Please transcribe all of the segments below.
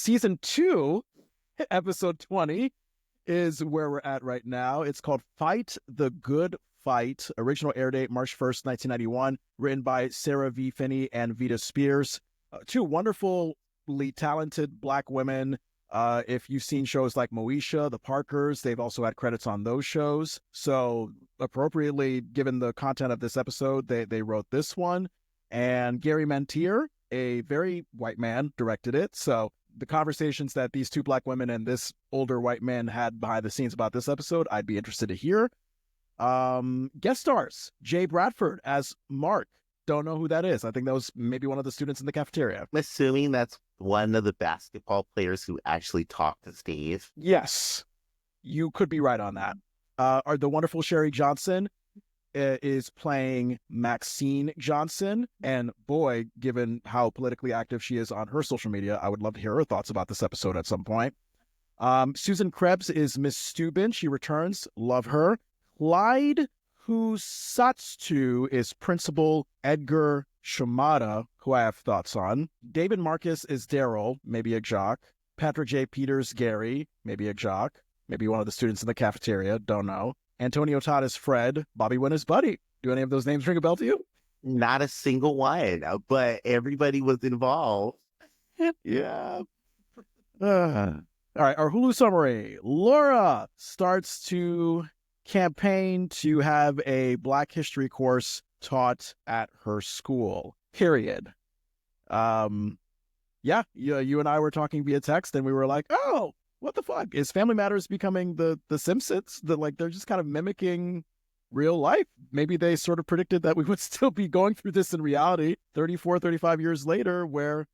Season 2, episode 20, is where we're at right now. It's called Fight the Good Fight. Original air date March 1st, 1991. Written by Sarah V. Finney and Vita Spears. Two wonderfully talented Black women. If you've seen shows like Moesha, The Parkers, they've also had credits on those shows. So appropriately, given the content of this episode, they wrote this one. And Gary Mentier, a very white man, directed it. So the conversations that these two Black women and this older white man had behind the scenes about this episode, I'd be interested to hear. Guest stars, Jay Bradford as Mark. Don't know who that is. I think that was maybe one of the students in the cafeteria. I'm assuming that's one of the basketball players who actually talked to Steve. Yes, you could be right on that. The wonderful Sherry Johnson is playing Maxine Johnson. And boy, given how politically active she is on her social media, I would love to hear her thoughts about this episode at some point. Susan Krebs is Miss Steuben. She returns. Love her. Clyde Husatsu is Principal Edgar Shimada, who I have thoughts on. David Marcus is Daryl, maybe a jock. Patrick J. Peters, Gary, maybe a jock. Maybe one of the students in the cafeteria, don't know. Antonio Todd is Fred. Bobby Wynn is Buddy. Do any of those names ring a bell to you? Not a single one, but everybody was involved. Yeah. All right, our Hulu summary. Laura starts to campaign to have a Black History course taught at her school, period. Yeah, you and I were talking via text and we were like, oh, what the fuck? Is Family Matters becoming the Simpsons? They're just kind of mimicking real life. Maybe they sort of predicted that we would still be going through this in reality 34, 35 years later, where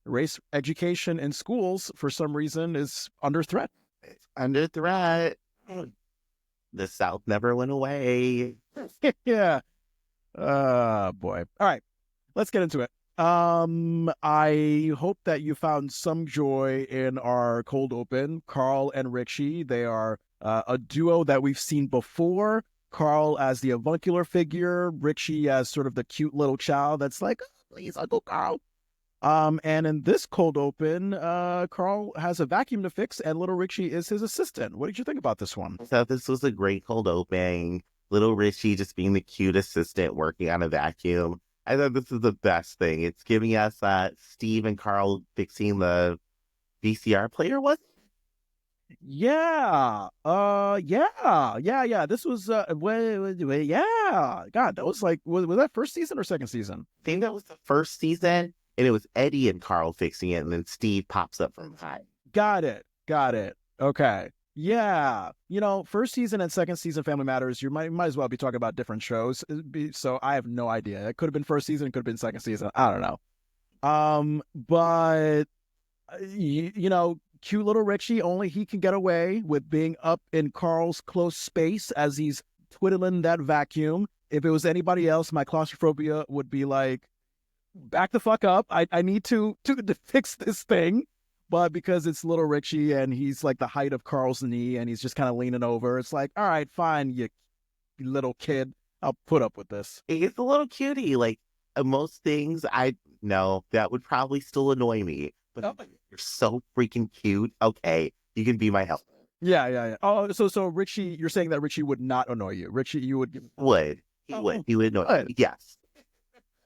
race education in schools, for some reason, is under threat. It's under threat. The South never went away. Yeah. Boy. All right. Let's get into it. I hope that you found some joy in our cold open. Carl and Richie, they are a duo that we've seen before. Carl as the avuncular figure, Richie as sort of the cute little child that's like, oh, please, Uncle Carl. And in this cold open, Carl has a vacuum to fix and little Richie is his assistant. What did you think about this one? So this was a great cold opening. Little Richie just being the cute assistant working on a vacuum. I thought this is the best thing. It's giving us Steve and Carl fixing the VCR player, was it? Yeah. Yeah. This was, yeah. God, that was like, was that first season or second season? I think that was the first season. And it was Eddie and Carl fixing it, and then Steve pops up from behind. Got it. Okay. Yeah. First season and second season Family Matters, you might as well be talking about different shows. So I have no idea. It could have been first season, it could have been second season. I don't know. But, cute little Richie, only he can get away with being up in Carl's close space as he's twiddling that vacuum. If it was anybody else, my claustrophobia would be like, back the fuck up. I need to fix this thing. But because it's little Richie and he's like the height of Carl's knee and he's just kind of leaning over, it's like, all right, fine, you little kid. I'll put up with this. He's a little cutie. Like, most things I know that would probably still annoy me. But you're so freaking cute. Okay, you can be my helper. Yeah. Oh, so Richie, you're saying that Richie would not annoy you. Richie, you would. He would annoy me. Yes.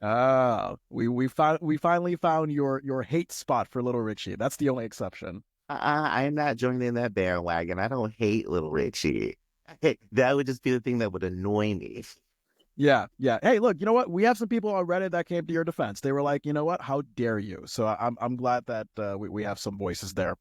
Oh, we finally found your hate spot for little Richie. That's the only exception. I am not joining that bandwagon. I don't hate little Richie. That would just be the thing that would annoy me. Yeah. Hey, look, you know what? We have some people on Reddit that came to your defense. They were like, you know what? How dare you? So I'm glad that we have some voices there.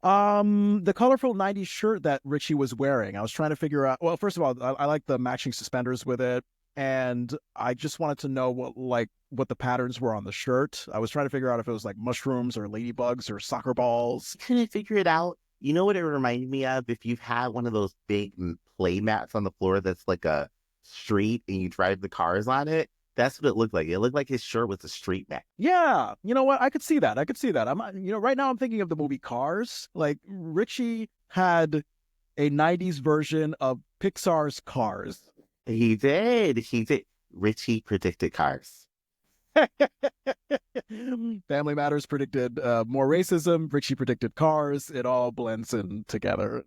The colorful 90s shirt that Richie was wearing, I was trying to figure out. Well, first of all, I like the matching suspenders with it. And I just wanted to know what the patterns were on the shirt. I was trying to figure out if it was like mushrooms or ladybugs or soccer balls. Couldn't figure it out. You know what it reminded me of? If you've had one of those big play mats on the floor that's like a street and you drive the cars on it, that's what it looked like. It looked like his shirt was a street mat. Yeah. You know what? I could see that. Right now I'm thinking of the movie Cars. Like Richie had a 90s version of Pixar's Cars. He did. Richie predicted Cars. Family Matters predicted more racism. Richie predicted cars. It all blends in together.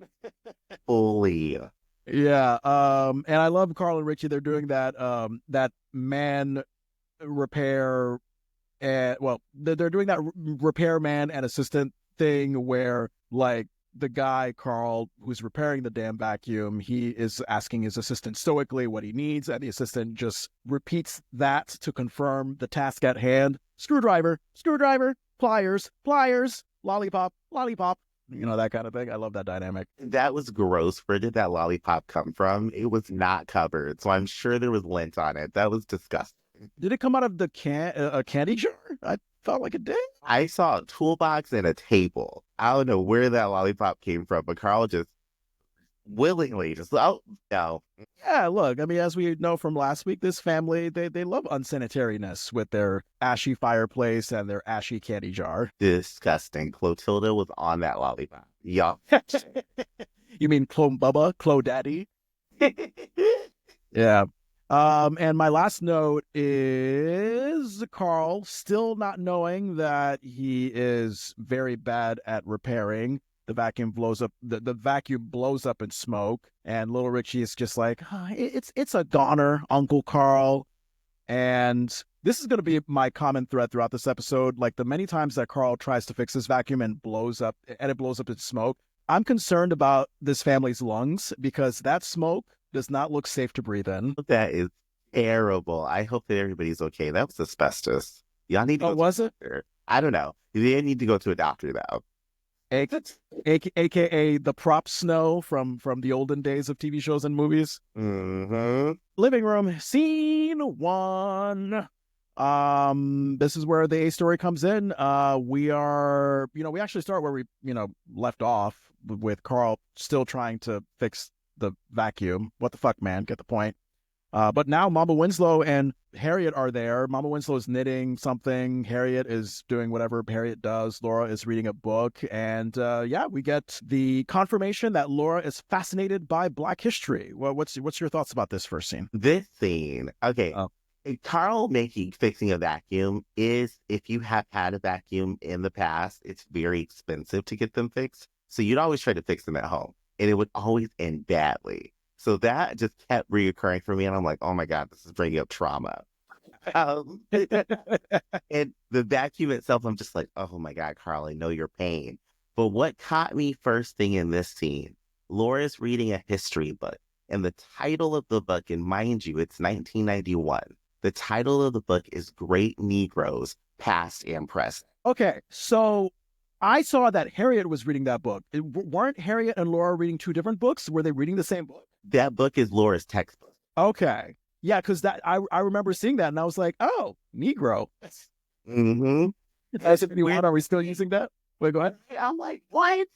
Fully. Yeah. And I love Carl and Richie. They're doing that man repair, and well, they're doing that repairman and assistant thing where like the guy Carl who's repairing the damn vacuum, he is asking his assistant stoically what he needs, and the assistant just repeats that to confirm the task at hand. Screwdriver, screwdriver, pliers, pliers, lollipop, lollipop. That kind of thing. I love that dynamic. That was gross. Where did that lollipop come from? It was not covered, so I'm sure there was lint on it. That was disgusting. Did it come out of the a candy jar? I felt like it did. I saw a toolbox and a table. I don't know where that lollipop came from, but Carl just willingly just, oh, no. Yeah, look, I mean, as we know from last week, this family, they love unsanitariness with their ashy fireplace and their ashy candy jar. Disgusting. Clotilda was on that lollipop. Yup. You mean Clone Bubba, Clo Daddy? Yeah. And my last note is Carl still not knowing that he is very bad at repairing. The vacuum blows up. The vacuum blows up in smoke, and little Richie is just like, it's a goner, Uncle Carl. And this is going to be my common thread throughout this episode. Like the many times that Carl tries to fix his vacuum and it blows up in smoke. I'm concerned about this family's lungs because that smoke does not look safe to breathe in. That is terrible. I hope that everybody's okay. That was asbestos. Y'all need to go was it? I don't know. They need to go to a doctor though. AKA the prop snow from the olden days of TV shows and movies. Mm-hmm. Living room, scene 1. This is where the A story comes in. We actually start where we, left off with Carl still trying to fix the vacuum. What the fuck, man? Get the point. But now Mama Winslow and Harriet are there. Mama Winslow is knitting something. Harriet is doing whatever Harriet does. Laura is reading a book. And we get the confirmation that Laura is fascinated by Black history. Well, what's your thoughts about this first scene? This scene, okay. Carl fixing a vacuum is, if you have had a vacuum in the past, it's very expensive to get them fixed. So you'd always try to fix them at home, and it would always end badly. So that just kept reoccurring for me, and I'm like, oh my God, this is bringing up trauma. And the vacuum itself, I'm just like, oh my God, Carl, I know your pain. But what caught me first thing in this scene, Laura's reading a history book, and the title of the book, and mind you, it's 1991. The title of the book is Great Negroes, Past and Present. Okay, so I saw that Harriet was reading that book. Weren't Harriet and Laura reading two different books? Were they reading the same book? That book is Laura's textbook. Okay. Yeah, because I remember seeing that, and I was like, oh, Negro. Mm-hmm. As if anyone, are we still using that? Wait, go ahead. I'm like, what?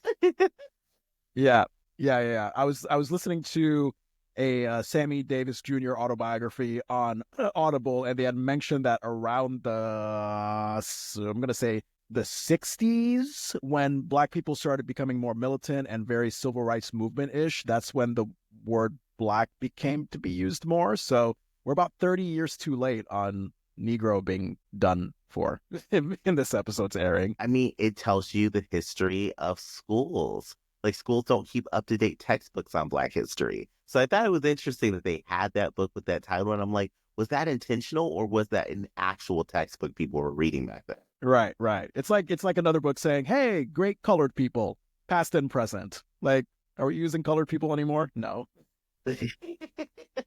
Yeah. I was listening to a Sammy Davis Jr. autobiography on Audible, and they had mentioned that around the 60s, when Black people started becoming more militant and very civil rights movement-ish, that's when the word Black became to be used more. So we're about 30 years too late on Negro being done for in this episode's airing. I mean, it tells you the history of schools. Like, schools don't keep up-to-date textbooks on Black history. So I thought it was interesting that they had that book with that title, and I'm like, was that intentional, or was that an actual textbook people were reading back then? Right. It's like another book saying, hey, great colored people, past and present. Like, are we using colored people anymore? No.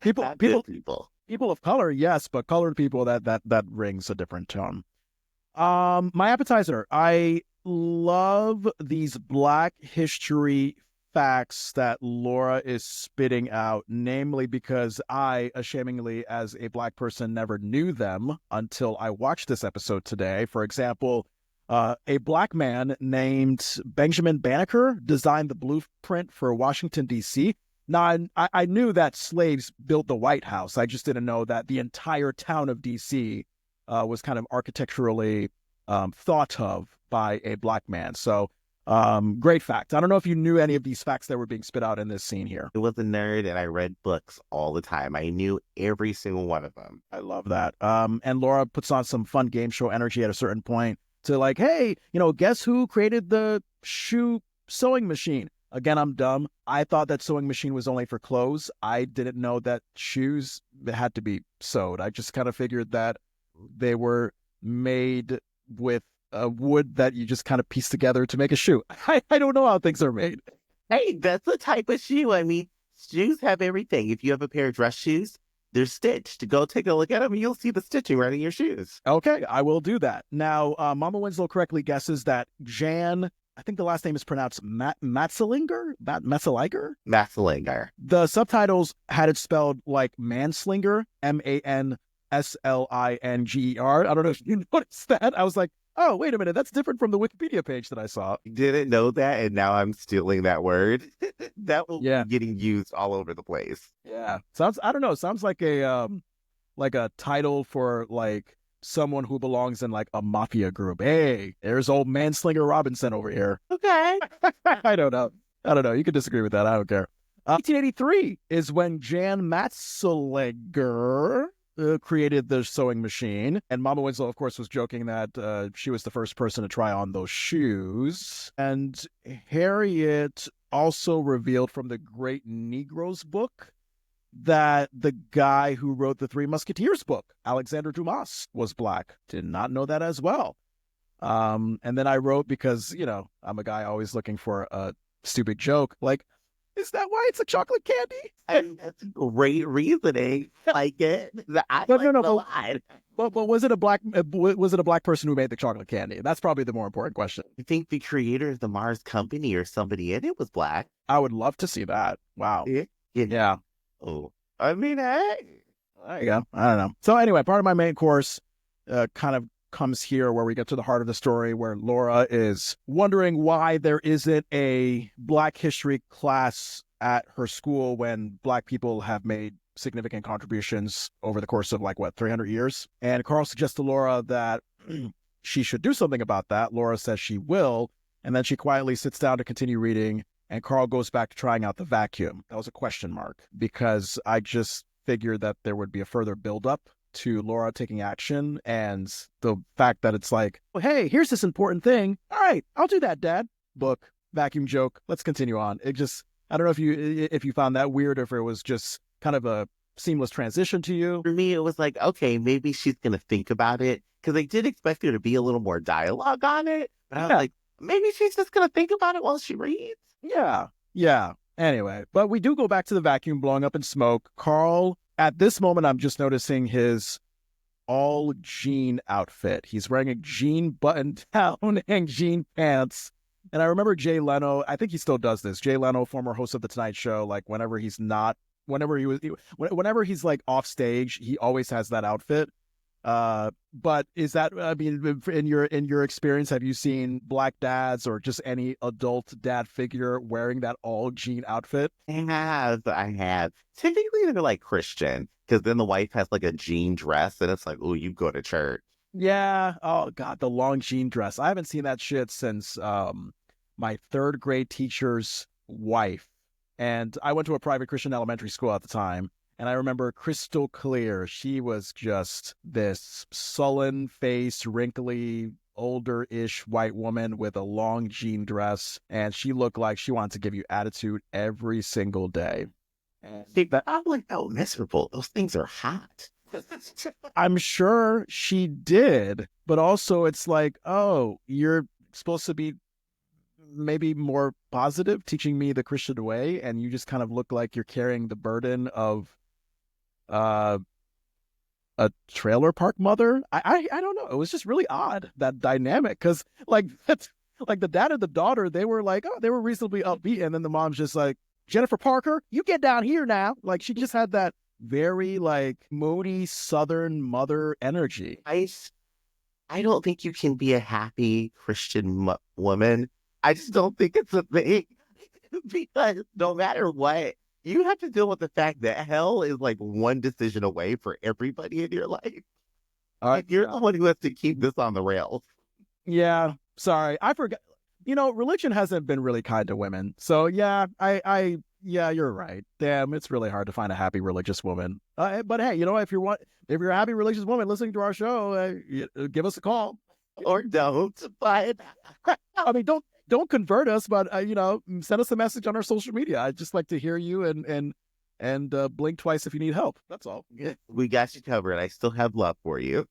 People of color, yes, but colored people, that rings a different tone. My appetizer. I love these Black history facts that Laura is spitting out, namely because I, ashamedly, as a Black person, never knew them until I watched this episode today. For example, a Black man named Benjamin Banneker designed the blueprint for Washington, D.C. Now, I knew that slaves built the White House. I just didn't know that the entire town of D.C. Was kind of architecturally thought of by a Black man. So Great fact. I don't know if you knew any of these facts that were being spit out in this scene here. I was a nerd and I read books all the time. I knew every single one of them. I love that. And Laura puts on some fun game show energy at a certain point to like, hey, guess who created the shoe sewing machine? Again, I'm dumb. I thought that sewing machine was only for clothes. I didn't know that shoes had to be sewed. I just kind of figured that they were made with a wood that you just kind of piece together to make a shoe. I don't know how things are made. Hey, that's the type of shoe. I mean, shoes have everything. If you have a pair of dress shoes, they're stitched. Go take a look at them and you'll see the stitching right in your shoes. Okay, I will do that. Now, Mama Winslow correctly guesses that Jan, I think the last name is pronounced Matzelinger? Matzeliger? Massalinger. The subtitles had it spelled like Manslinger, Manslinger. I don't know if you noticed that. I was like, oh, wait a minute. That's different from the Wikipedia page that I saw. Didn't know that, and now I'm stealing that word. That will Yeah. be getting used all over the place. Yeah. I don't know. Sounds like a title for like someone who belongs in like a mafia group. Hey, there's old Manslinger Robinson over here. Okay. I don't know. You could disagree with that. I don't care. 1883 is when Jan Matzeliger created the sewing machine. And Mama Winslow, of course, was joking that she was the first person to try on those shoes. And Harriet also revealed from the Great Negroes book that the guy who wrote the Three Musketeers book, Alexander Dumas, was black. Did not know that as well. And then I wrote, because, I'm a guy always looking for a stupid joke, like, is that why it's a chocolate candy? That's great reasoning. Like it. I But like no, the line. But was it a black person who made the chocolate candy? That's probably the more important question. I think the creator of the Mars Company or somebody in it was black. I would love to see that. Wow. Yeah. Oh, I mean, hey. There you go. I don't know. So anyway, part of my main course kind of comes here where we get to the heart of the story, where Laura is wondering why there isn't a Black history class at her school when Black people have made significant contributions over the course of 300 years. And Carl suggests to Laura that she should do something about that. Laura says she will, and then she quietly sits down to continue reading, and Carl goes back to trying out the vacuum. That was a question mark, because I just figured that there would be a further buildup to Laura taking action, and the fact that it's like, well, hey, here's this important thing. All right, I'll do that, Dad. Book, vacuum joke. Let's continue on. It just, I don't know if you found that weird, or if it was just kind of a seamless transition to you. For me, it was like, okay, maybe she's going to think about it, because I did expect there to be a little more dialogue on it. But I was like, maybe she's just going to think about it while she reads. Yeah. Anyway, but we do go back to the vacuum blowing up in smoke. Carl, at this moment, I'm just noticing his all jean outfit. He's wearing a jean button down and jean pants. And I remember Jay Leno, I think he still does this. Jay Leno, former host of The Tonight Show, whenever he's like off stage, he always has that outfit. But is that, I mean, in your experience, have you seen Black dads or just any adult dad figure wearing that all jean outfit? I have. Typically, they're like Christian, because then the wife has like a jean dress, and it's like, oh, you go to church. Yeah. Oh God, the long jean dress. I haven't seen that shit since my third grade teacher's wife. And I went to a private Christian elementary school at the time. And I remember crystal clear, she was just this sullen face, wrinkly, older-ish white woman with a long jean dress. And she looked like she wanted to give you attitude every single day. But I'm like, oh, miserable. Those things are hot. I'm sure she did. But also it's like, oh, you're supposed to be maybe more positive, teaching me the Christian way. And you just kind of look like you're carrying the burden of a trailer park mother. I don't know. It was just really odd, that dynamic, because that's like the dad and the daughter, they were reasonably upbeat, and then the mom's just like, Jennifer Parker, you get down here now. Like, she just had that very moody Southern mother energy. I don't think you can be a happy Christian woman. I just don't think it's a thing, because no matter what, you have to deal with the fact that hell is one decision away for everybody in your life. And you're the one who has to keep this on the rails. Yeah, sorry. I forgot. religion hasn't been really kind to women. So yeah, yeah, you're right. Damn, it's really hard to find a happy religious woman. But hey, if you're a happy religious woman listening to our show, give us a call. Or don't, but I mean, don't convert us, but send us a message on our social media. I'd just like to hear you and blink twice if you need help. That's all. we got you covered. I still have love for you.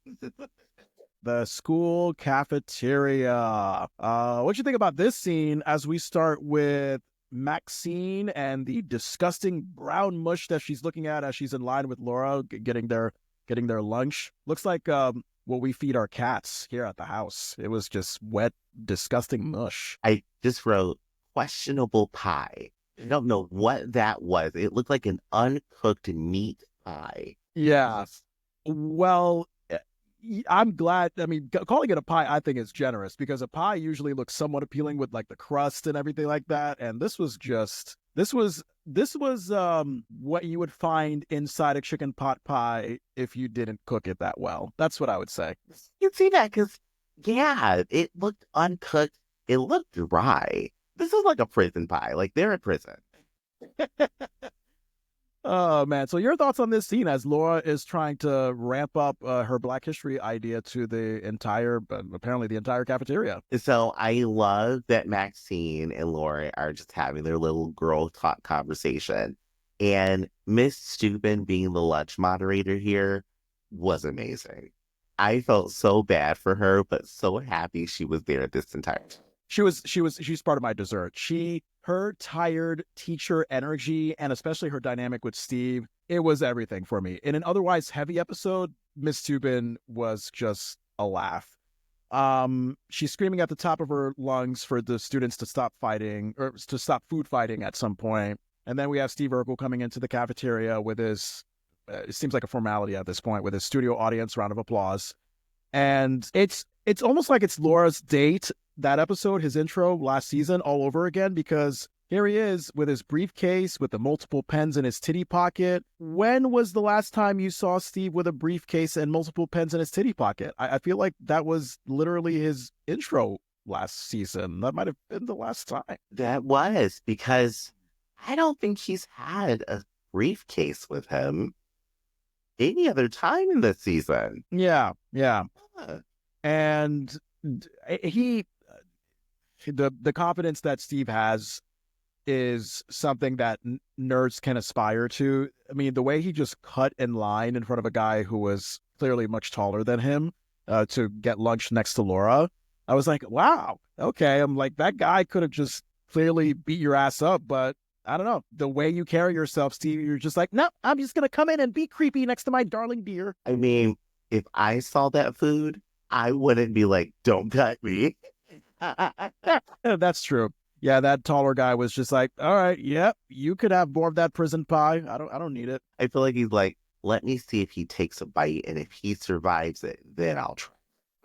The school cafeteria. What do you think about this scene as we start with Maxine and the disgusting brown mush that she's looking at as she's in line with Laura getting their lunch? Looks like what we feed our cats here at the house. It was just wet, disgusting mush. I just wrote questionable pie. I don't know what that was. It looked like an uncooked meat pie. Yeah. Well, I'm glad. I mean, calling it a pie, I think, is generous because a pie usually looks somewhat appealing with like the crust and everything like that. And this was what you would find inside a chicken pot pie if you didn't cook it that well. That's what I would say. You can see that because, yeah, it looked uncooked. It looked dry. This is like a prison pie. Like they're in prison. Oh, man. So your thoughts on this scene as Laura is trying to ramp up her Black History idea to apparently the entire cafeteria. So I love that Maxine and Laura are just having their little girl talk conversation. And Miss Steuben being the lunch moderator here was amazing. I felt so bad for her, but so happy she was there this entire time. She's part of my dessert. Her tired teacher energy and especially her dynamic with Steve, it was everything for me. In an otherwise heavy episode, Miss Steuben was just a laugh. She's screaming at the top of her lungs for the students to stop fighting or to stop food fighting at some point. And then we have Steve Urkel coming into the cafeteria with his, it seems like a formality at this point, with his studio audience round of applause. And it's almost like it's Laura's date, that episode, his intro last season, all over again, because here he is with his briefcase with the multiple pens in his titty pocket. When was the last time you saw Steve with a briefcase and multiple pens in his titty pocket? I feel like that was literally his intro last season. That might have been the last time. That was because I don't think he's had a briefcase with him any other time in this season. Yeah. Huh. And the confidence that Steve has is something that nerds can aspire to. I mean, the way he just cut in line in front of a guy who was clearly much taller than him to get lunch next to Laura, I was like, wow, okay. I'm like, that guy could have just clearly beat your ass up, but I don't know. The way you carry yourself, Steve, you're just like, no, I'm just going to come in and be creepy next to my darling dear. I mean, if I saw that food, I wouldn't be like, don't cut me. That's true. Yeah, that taller guy was just like, all right, yep, you could have more of that prison pie. I don't need it. I feel like he's like, let me see if he takes a bite, and if he survives it, then I'll try.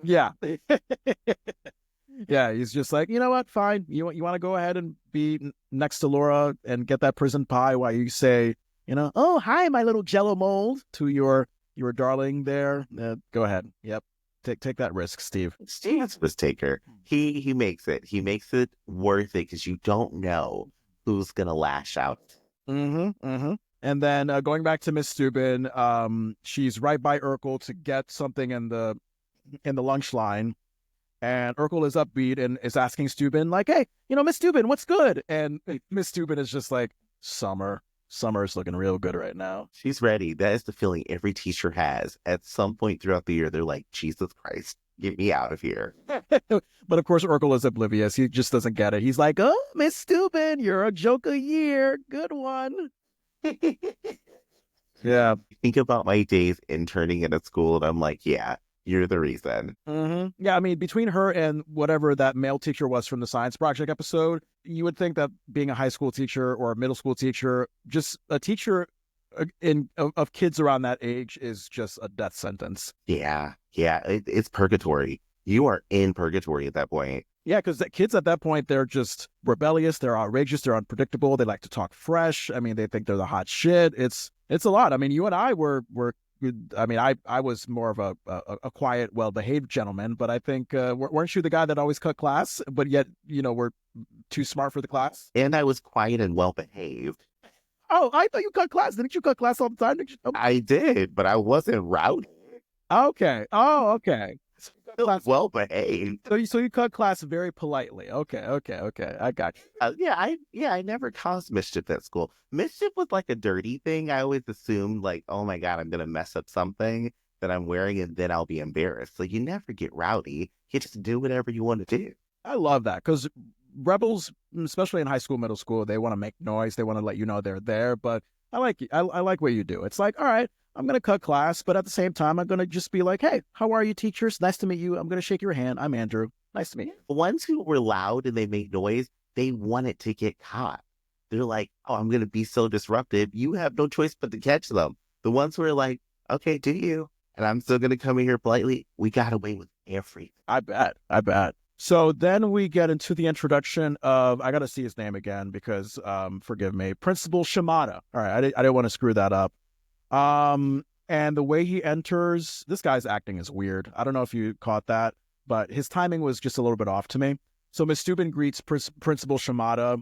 Yeah. Yeah, he's just like, you know what, fine. You want to go ahead and be next to Laura and get that prison pie while you say, oh, hi, my little Jello mold to your darling there. Go ahead. Yep. Take that risk, Steve. Steve's a risk taker. He makes it. He makes it worth it because you don't know who's gonna lash out. Mm-hmm. And then going back to Miss Steuben, she's right by Urkel to get something in the lunch line, and Urkel is upbeat and is asking Steuben like, "Hey, Miss Steuben, what's good?" And Miss Steuben is just like, Summer's looking real good right now. She's ready. That is the feeling every teacher has. At some point throughout the year, they're like, Jesus Christ, get me out of here. But of course, Urkel is oblivious. He just doesn't get it. He's like, oh, Miss Steuben, you're a joke a year. Good one. Yeah. Think about my days interning in a school, and I'm like, yeah, you're the reason. Mm-hmm. Yeah, I mean, between her and whatever that male teacher was from the science project episode, you would think that being a high school teacher or a middle school teacher, just a teacher of kids around that age is just a death sentence. Yeah, it's purgatory. You are in purgatory at that point. Yeah, because the kids at that point, they're just rebellious, they're outrageous, they're unpredictable, they like to talk fresh. I mean, they think they're the hot shit. It's a lot. I mean, you and I were I mean, I was more of a quiet, well-behaved gentleman, but I think, weren't you the guy that always cut class, but yet, were too smart for the class? And I was quiet and well behaved. Oh, I thought you cut class. Didn't you cut class all the time? Didn't you? I did, but I wasn't rowdy. Okay. Oh, okay. So you cut class. Well behaved. So you cut class very politely. Okay. Okay. Okay. I got you. I never caused mischief at school. Mischief was like a dirty thing. I always assumed like, oh my God, I'm gonna mess up something that I'm wearing and then I'll be embarrassed. So you never get rowdy. You just do whatever you want to do. I love that because rebels, especially in high school, middle school, they want to make noise. They want to let you know they're there. But I like I like what you do. It's like, all right, I'm gonna cut class, but at the same time, I'm gonna just be like, hey, how are you, teachers? Nice to meet you. I'm gonna shake your hand. I'm Andrew. Nice to meet you. The ones who were loud and they made noise, they wanted to get caught. They're like, oh, I'm gonna be so disruptive. You have no choice but to catch them. The ones who are like, okay, do you? And I'm still gonna come in here politely. We got away with everything. I bet. I bet. So then we get into the introduction of, I got to see his name again because, forgive me, Principal Shimada. All right, I didn't want to screw that up. And the way he enters, this guy's acting is weird. I don't know if you caught that, but his timing was just a little bit off to me. So Miss Steuben greets Principal Shimada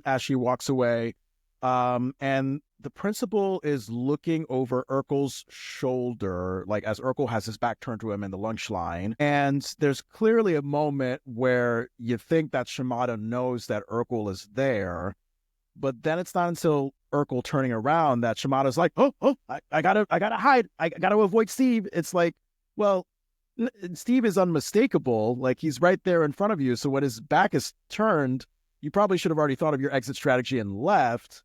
as she walks away. And the principal is looking over Urkel's shoulder, like as Urkel has his back turned to him in the lunch line. And there's clearly a moment where you think that Shimada knows that Urkel is there, but then it's not until Urkel turning around that Shimada's like, oh, I gotta hide. I gotta avoid Steve. It's like, well, Steve is unmistakable. Like he's right there in front of you. So when his back is turned, you probably should have already thought of your exit strategy and left.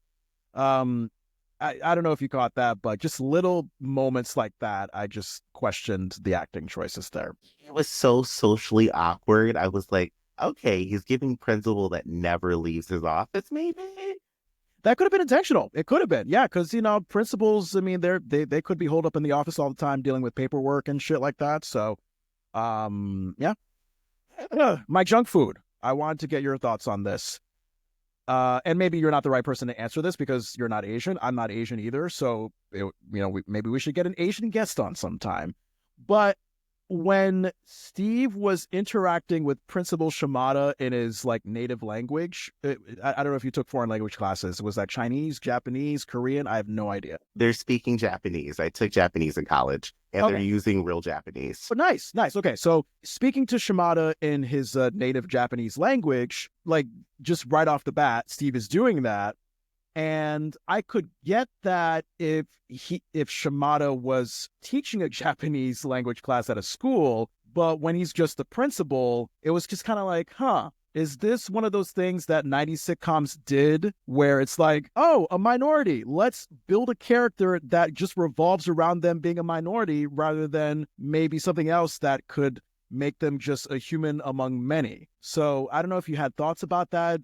I don't know if you caught that, but just little moments like that, I just questioned the acting choices there. It was so socially awkward. I was like, okay, he's giving principal that never leaves his office, maybe? That could have been intentional. It could have been, yeah, because principals, I mean, they could be holed up in the office all the time dealing with paperwork and shit like that. So, yeah. My junk food. I wanted to get your thoughts on this. And maybe you're not the right person to answer this because you're not Asian. I'm not Asian either. So, maybe we should get an Asian guest on sometime. But when Steve was interacting with Principal Shimada in his like native language, I don't know if you took foreign language classes. Was that Chinese, Japanese, Korean? I have no idea. They're speaking Japanese. I took Japanese in college, and they're using real Japanese. Oh, nice. Okay, so speaking to Shimada in his native Japanese language, like just right off the bat, Steve is doing that. And I could get that if Shimada was teaching a Japanese language class at a school, but when he's just the principal, it was just kind of like, is this one of those things that 90s sitcoms did where it's like, oh, a minority, let's build a character that just revolves around them being a minority rather than maybe something else that could make them just a human among many. So I don't know if you had thoughts about that,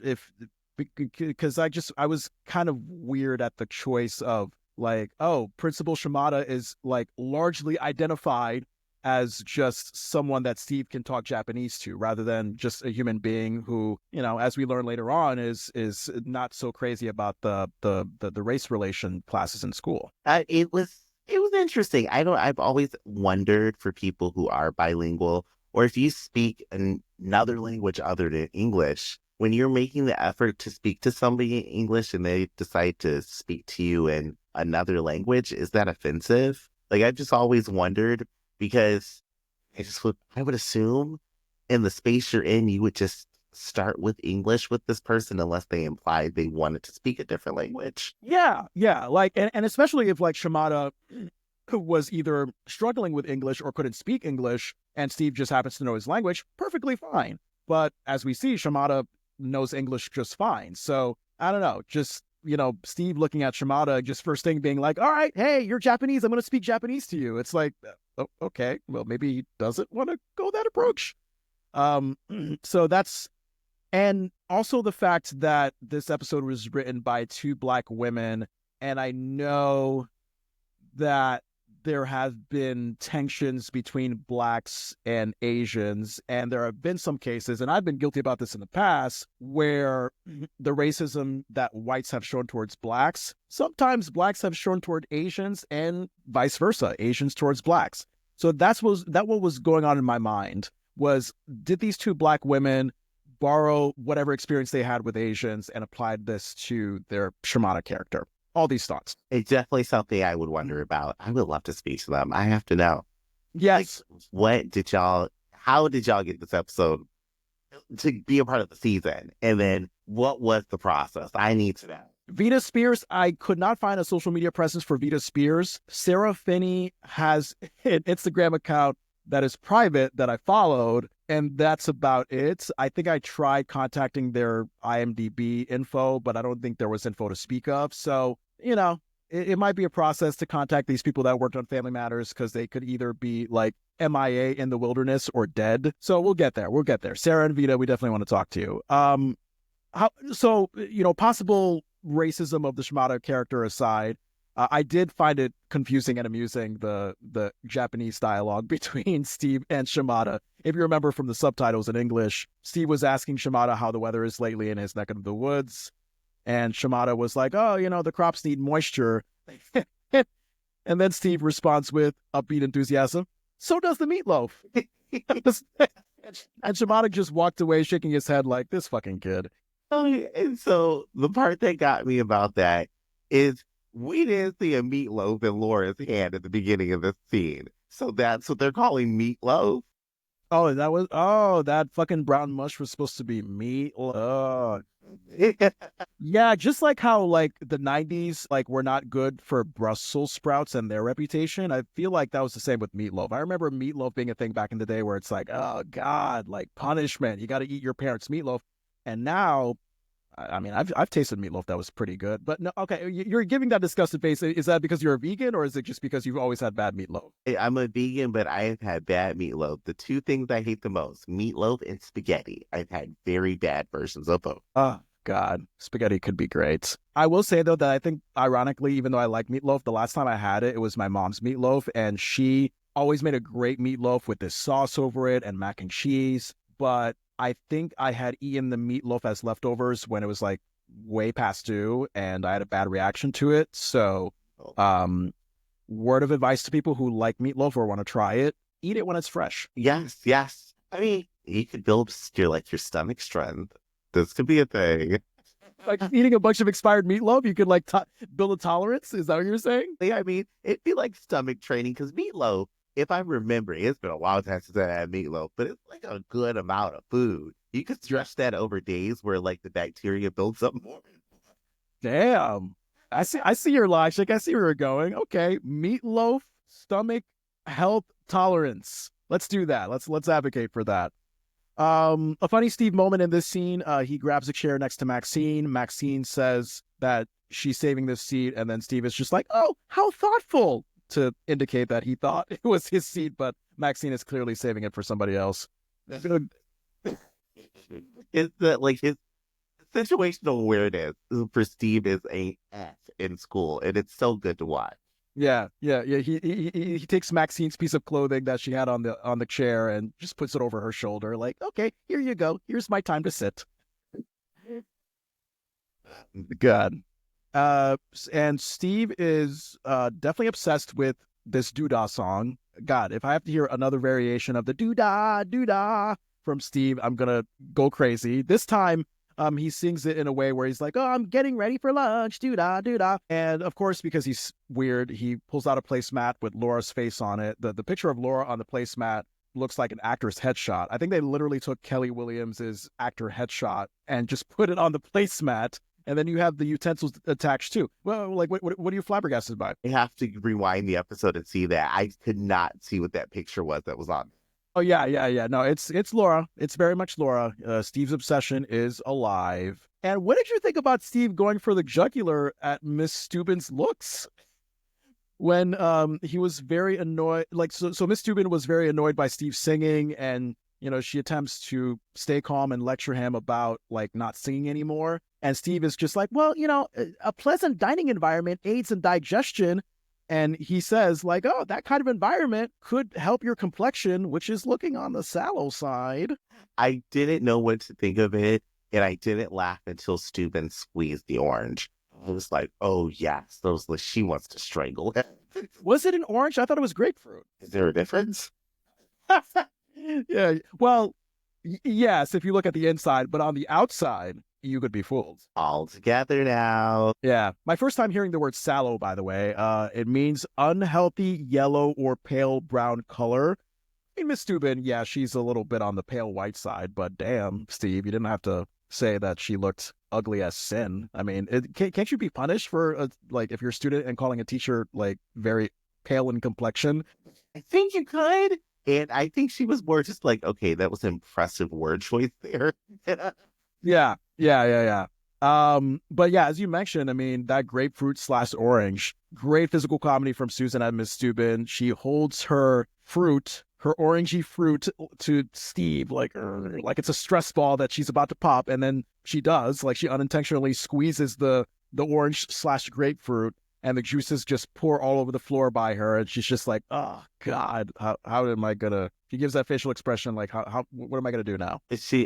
because I was kind of weird at the choice of like, oh, Principal Shimada is like largely identified as just someone that Steve can talk Japanese to rather than just a human being who, as we learn later on, is not so crazy about the race relation classes in school. It was interesting. I've always wondered for people who are bilingual, or if you speak another language other than English, when you're making the effort to speak to somebody in English and they decide to speak to you in another language, is that offensive? Like, I've just always wondered, because I would assume in the space you're in, you would just start with English with this person unless they implied they wanted to speak a different language. Yeah. Like, and especially if like Shimada was either struggling with English or couldn't speak English and Steve just happens to know his language, perfectly fine. But as we see, Shimada knows English just fine. So I don't know, just, Steve looking at Shimada, just first thing being like, all right, hey, you're Japanese. I'm going to speak Japanese to you. It's like, oh, okay, well, maybe he doesn't want to go that approach. So that's, and also the fact that this episode was written by two Black women. And I know that there have been tensions between Blacks and Asians, and there have been some cases, and I've been guilty about this in the past, where the racism that whites have shown towards Blacks, sometimes Blacks have shown toward Asians, and vice versa, Asians towards Blacks. So that what was going on in my mind was, did these two Black women borrow whatever experience they had with Asians and applied this to their shamana character? All these thoughts. It's definitely something I would wonder about. I would love to speak to them. I have to know. Yes. How did y'all get this episode to be a part of the season? And then what was the process? I need to know. Vita Spears, I could not find a social media presence for Vita Spears. Sarah Finney has an Instagram account that is private that I followed, and that's about it. I think I tried contacting their IMDb info, but I don't think there was info to speak of. So, it might be a process to contact these people that worked on Family Matters, because they could either be like MIA in the wilderness or dead. So we'll get there. Sarah and Vita, we definitely want to talk to you. Possible racism of the Shimada character aside, I did find it confusing and amusing, the Japanese dialogue between Steve and Shimada. If you remember from the subtitles in English, Steve was asking Shimada how the weather is lately in his neck of the woods. And Shimada was like, oh, the crops need moisture. And then Steve responds with upbeat enthusiasm, so does the meatloaf. And Shimada just walked away shaking his head like, this fucking kid. And so the part that got me about that is we didn't see a meatloaf in Laura's hand at the beginning of this scene. So that's what they're calling meatloaf. That fucking brown mush was supposed to be meatloaf. Yeah, just like how like the 90s were not good for Brussels sprouts and their reputation. I feel like that was the same with meatloaf. I remember meatloaf being a thing back in the day where it's like, oh God, like punishment. You got to eat your parents' meatloaf. And now, I mean, I've tasted meatloaf that was pretty good. But no, okay, you're giving that disgusted face. Is that because you're a vegan, or is it just because you've always had bad meatloaf? I'm a vegan, but I have had bad meatloaf. The two things I hate the most, meatloaf and spaghetti. I've had very bad versions of both. Oh, God, spaghetti could be great. I will say, though, that I think, ironically, even though I like meatloaf, the last time I had it, it was my mom's meatloaf, and she always made a great meatloaf with this sauce over it and mac and cheese. But I think I had eaten the meatloaf as leftovers when it was like way past due, and I had a bad reaction to it. So, word of advice to people who like meatloaf or want to try it: eat it when it's fresh. Yes. I mean, you could build your stomach strength. This could be a thing. Like eating a bunch of expired meatloaf, you could build a tolerance. Is that what you're saying? Yeah, I mean, it'd be like stomach training, because meatloaf, if I remember, it's been a while since I had meatloaf, but it's like a good amount of food. You could stretch that over days where like the bacteria builds up more. Damn. I see your logic. I see where you're going. Okay. Meatloaf, stomach health tolerance. Let's do that. Let's advocate for that. A funny Steve moment in this scene, he grabs a chair next to Maxine. Maxine says that she's saving this seat, and then Steve is just like, oh, how thoughtful, to indicate that he thought it was his seat, but Maxine is clearly saving it for somebody else. It's that like his situational awareness for Steve is a F in school, and it's so good to watch. Yeah. He takes Maxine's piece of clothing that she had on the chair and just puts it over her shoulder, like, okay, here you go. Here's my time to sit. God. And Steve is definitely obsessed with this doodah song. God, if I have to hear another variation of the doodah from Steve, I'm gonna go crazy. This time, he sings it in a way where he's like, oh, I'm getting ready for lunch, doodah. And of course, because he's weird, he pulls out a placemat with Laura's face on it. The picture of Laura on the placemat looks like an actor's headshot. I think they literally took Kelly Williams's actor headshot and just put it on the placemat. And then you have the utensils attached too. Well, like, what are you flabbergasted by? I have to rewind the episode and see that. I could not see what that picture was that was on. Oh, yeah. No, it's Laura. It's very much Laura. Steve's obsession is alive. And what did you think about Steve going for the jugular at Miss Steuben's looks? When he was very annoyed, so Miss Steuben was very annoyed by Steve singing, and she attempts to stay calm and lecture him about not singing anymore. And Steve is just like, well, a pleasant dining environment aids in digestion. And he says, like, oh, that kind of environment could help your complexion, which is looking on the sallow side. I didn't know what to think of it, and I didn't laugh until Steuben squeezed the orange. I was like, oh, yes, she wants to strangle him. Was it an orange? I thought it was grapefruit. Is there a difference? Yeah. Well, yes, if you look at the inside, but on the outside, you could be fooled. All together now. Yeah. My first time hearing the word sallow, by the way, it means unhealthy yellow or pale brown color. I mean, Miss Steuben, yeah, she's a little bit on the pale white side, but damn, Steve, you didn't have to say that she looked ugly as sin. I mean, can't you be punished for, like, if you're a student and calling a teacher, like, very pale in complexion? I think you could. And I think she was more just like, okay, that was an impressive word choice there. Yeah. But yeah, as you mentioned, I mean, that grapefruit / orange, great physical comedy from Susan and Miss Steuben. She holds her fruit, her orangey fruit, to Steve like it's a stress ball that she's about to pop, and then she does, like, she unintentionally squeezes the orange / grapefruit, and the juices just pour all over the floor by her, and she's just like, oh God, how am I gonna? She gives that facial expression like, how what am I gonna do now?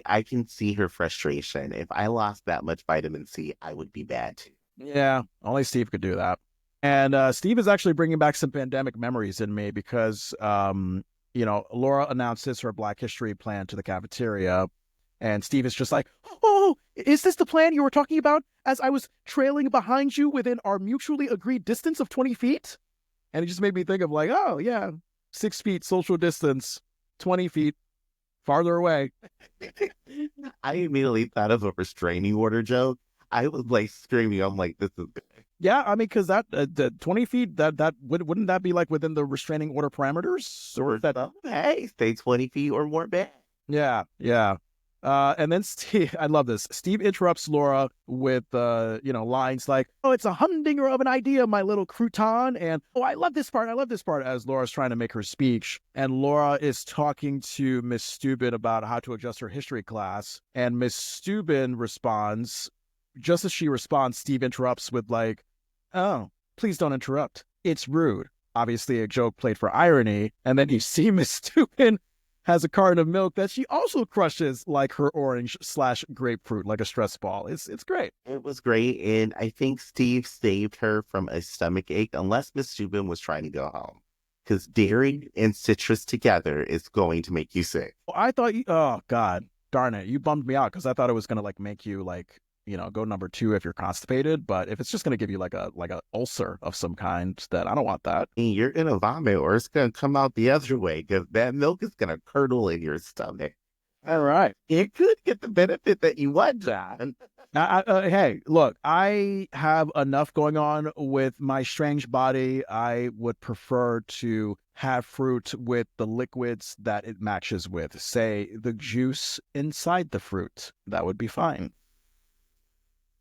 I can see her frustration. If I lost that much vitamin C, I would be bad too. Yeah, only Steve could do that. And Steve is actually bringing back some pandemic memories in me because, Laura announces her Black History plan to the cafeteria. And Steve is just like, oh, is this the plan you were talking about as I was trailing behind you within our mutually agreed distance of 20 feet? And it just made me think of, like, oh, yeah, 6 feet social distance, 20 feet farther away. I immediately thought of a restraining order joke. I was like screaming. I'm like, this is good. Yeah, I mean, because that the 20 feet, wouldn't that be like within the restraining order parameters? Or that? Hey, stay 20 feet or more back. Yeah. And then Steve, I love this. Steve interrupts Laura with, lines like, oh, it's a humdinger of an idea, my little crouton. And, oh, I love this part, as Laura's trying to make her speech. And Laura is talking to Miss Steuben about how to adjust her history class. And Miss Steuben responds, just as she responds, Steve interrupts with, like, oh, please don't interrupt. It's rude. Obviously a joke played for irony. And then you see Miss Steuben has a carton of milk that she also crushes like her orange / grapefruit, like a stress ball. It's great. It was great. And I think Steve saved her from a stomach ache, unless Miss Steuben was trying to go home. Because dairy and citrus together is going to make you sick. I thought, oh God, darn it. You bummed me out because I thought it was going to, like, make you, like, go number 2 if you're constipated. But if it's just going to give you like a ulcer of some kind, then I don't want that. And you're going to vomit, or it's going to come out the other way, because that milk is going to curdle in your stomach. All right. It could get the benefit that you want, John. Hey, look, I have enough going on with my strange body. I would prefer to have fruit with the liquids that it matches with. Say, the juice inside the fruit. That would be fine.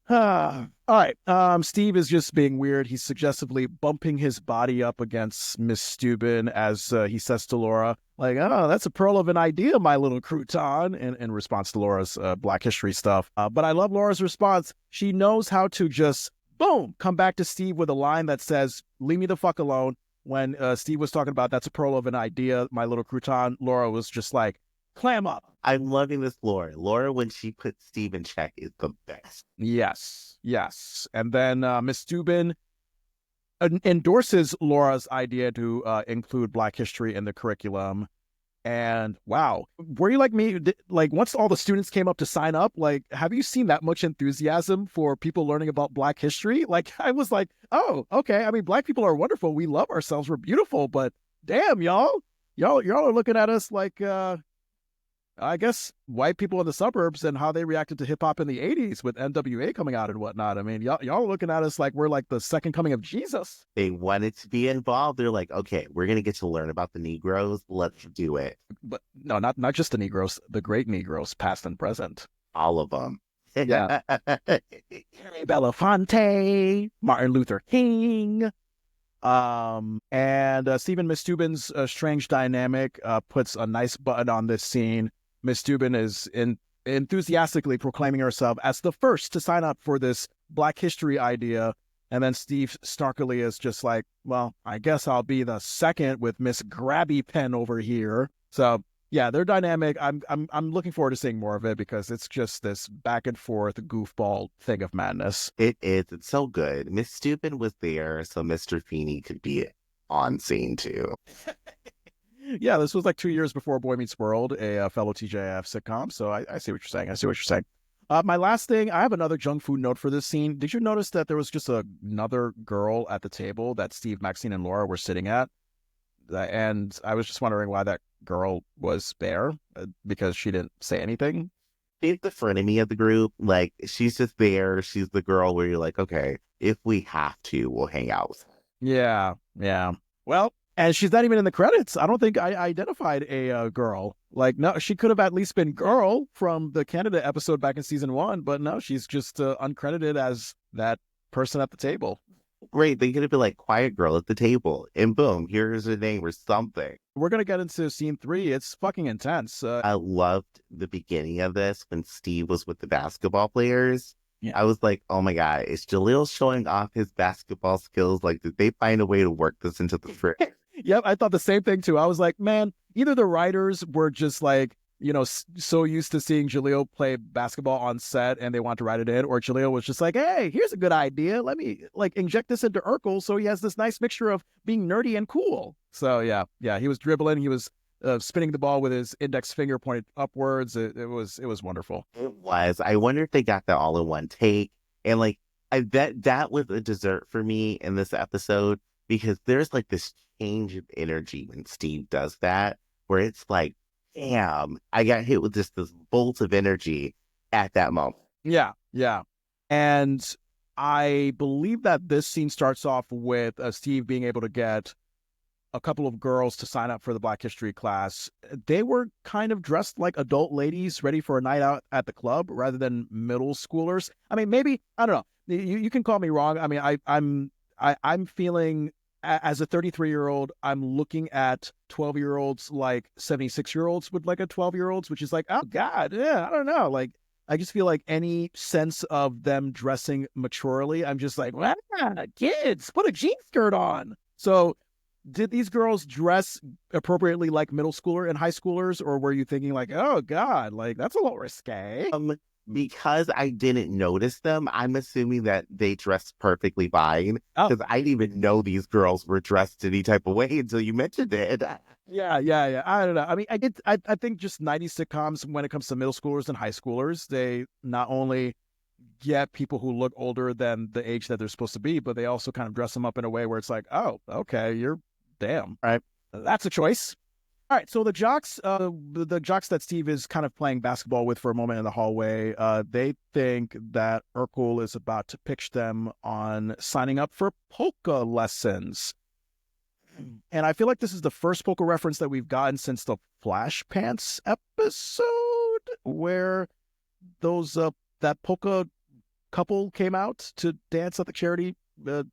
All right. Steve is just being weird. He's suggestively bumping his body up against Miss Steuben as he says to Laura, like, oh, that's a pearl of an idea, my little crouton, in response to Laura's Black History stuff. But I love Laura's response. She knows how to just, boom, come back to Steve with a line that says, leave me the fuck alone. When Steve was talking about that's a pearl of an idea, my little crouton, Laura was just like, clam up. I'm loving this Laura. Laura, when she puts Steve in check, is the best. Yes. And then Miss Steuben endorses Laura's idea to include Black History in the curriculum. And wow, were you like me? Like, once all the students came up to sign up, like, have you seen that much enthusiasm for people learning about Black history? Like, I was like, oh, okay. I mean, Black people are wonderful. We love ourselves. We're beautiful. But damn, y'all are looking at us like, I guess, white people in the suburbs and how they reacted to hip hop in the 80s with NWA coming out and whatnot. I mean, y'all are looking at us like we're like the second coming of Jesus. They wanted to be involved. They're like, okay, we're going to get to learn about the Negroes. Let's do it. But no, not just the Negroes, the great Negroes, past and present. All of them. Yeah. Belafonte, Martin Luther King. And Stephen Miss Steuben's strange dynamic puts a nice button on this scene. Miss Steuben is enthusiastically proclaiming herself as the first to sign up for this Black History idea, And then Steve snarkily is just like, well, I guess I'll be the second with Miss Grabby Pen over here. So yeah, their dynamic. I'm looking forward to seeing more of it because it's just this back and forth goofball thing of madness. It is. It's so good. Miss Stupid was there, so Mr. Feeney could be on scene too. Yeah, this was like 2 years before Boy Meets World, a fellow TJF sitcom. So I see what you're saying. I see what you're saying. My last thing, I have another junk food note for this scene. Did you notice that there was just another girl at the table that Steve, Maxine, and Laura were sitting at? And I was just wondering why that girl was there because she didn't say anything. She's the frenemy of the group. Like, she's just there. She's the girl where you're like, okay, if we have to, we'll hang out with her. Yeah, yeah. Well, and she's not even in the credits. I don't think I identified a girl. Like, no, she could have at least been girl from the Canada episode back in season 1, but no, she's just uncredited as that person at the table. Great. They could have been like, quiet girl at the table. And boom, here's her name or something. We're going to get into scene 3. It's fucking intense. I loved the beginning of this when Steve was with the basketball players. Yeah. I was like, oh my God, is Jaleel showing off his basketball skills? Like, did they find a way to work this into the script? Yep, I thought the same thing too. I was like, man, either the writers were just like, so used to seeing Jaleel play basketball on set and they want to write it in, or Jaleel was just like, hey, here's a good idea. Let me like inject this into Urkel so he has this nice mixture of being nerdy and cool. So yeah, he was dribbling. He was spinning the ball with his index finger pointed upwards. It was wonderful. It was. I wonder if they got that all in one take. And like, I bet that was a dessert for me in this episode because there's like this change of energy when Steve does that, where it's like, damn, I got hit with just this bolt of energy at that moment. Yeah. And I believe that this scene starts off with Steve being able to get a couple of girls to sign up for the Black History class. They were kind of dressed like adult ladies ready for a night out at the club rather than middle schoolers. I mean, maybe, I don't know. You can call me wrong. I mean, I'm feeling as a 33-year-old, I'm looking at 12-year-olds like 76-year-olds would like a 12-year-olds, which is like, oh God, yeah, I don't know. Like, I just feel like any sense of them dressing maturely, I'm just like, wow, kids, put a jean skirt on. So did these girls dress appropriately like middle schooler and high schoolers, or were you thinking like, oh God, like that's a little risque? Because I didn't notice them, I'm assuming that they dressed perfectly fine. Because I didn't even know these girls were dressed any type of way until you mentioned it. Yeah. I don't know. I mean, I think just 90s sitcoms, when it comes to middle schoolers and high schoolers, they not only get people who look older than the age that they're supposed to be, but they also kind of dress them up in a way where it's like, oh, okay, you're damn, right? That's a choice. All right, so the jocks that Steve is kind of playing basketball with for a moment in the hallway, they think that Urkel is about to pitch them on signing up for polka lessons. And I feel like this is the first polka reference that we've gotten since the Flash Pants episode, where those that polka couple came out to dance at the charity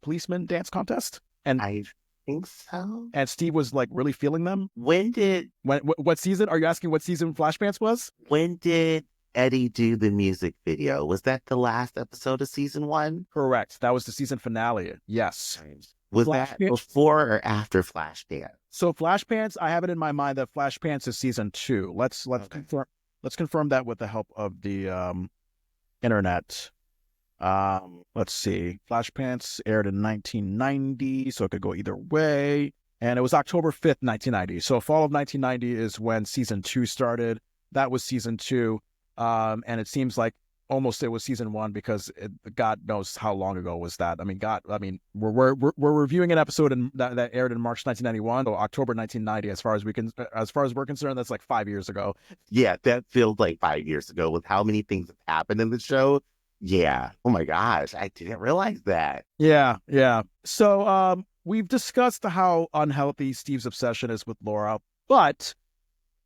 policeman dance contest. And I think so. And Steve was like really feeling them. What season? Are you asking what season Flash Pants was? When did Eddie do the music video? Was that the last episode of season 1? Correct. That was the season finale. Yes. Was that before or after Flash Pants? So Flash Pants, I have it in my mind that Flash Pants is season 2. Let's confirm that with the help of the internet. Let's see. Flash Pants aired in 1990, so it could go either way. And it was October 5th, 1990. So fall of 1990 is when season 2 started. That was season 2. And it seems like almost it was season 1 because God knows how long ago was that. I mean, we're reviewing an episode that aired in March 1991, so October 1990. As far as we're concerned, that's like 5 years ago. Yeah, that feels like 5 years ago with how many things have happened in the show. Yeah. Oh my gosh, I didn't realize that. Yeah. So we've discussed how unhealthy Steve's obsession is with Laura, but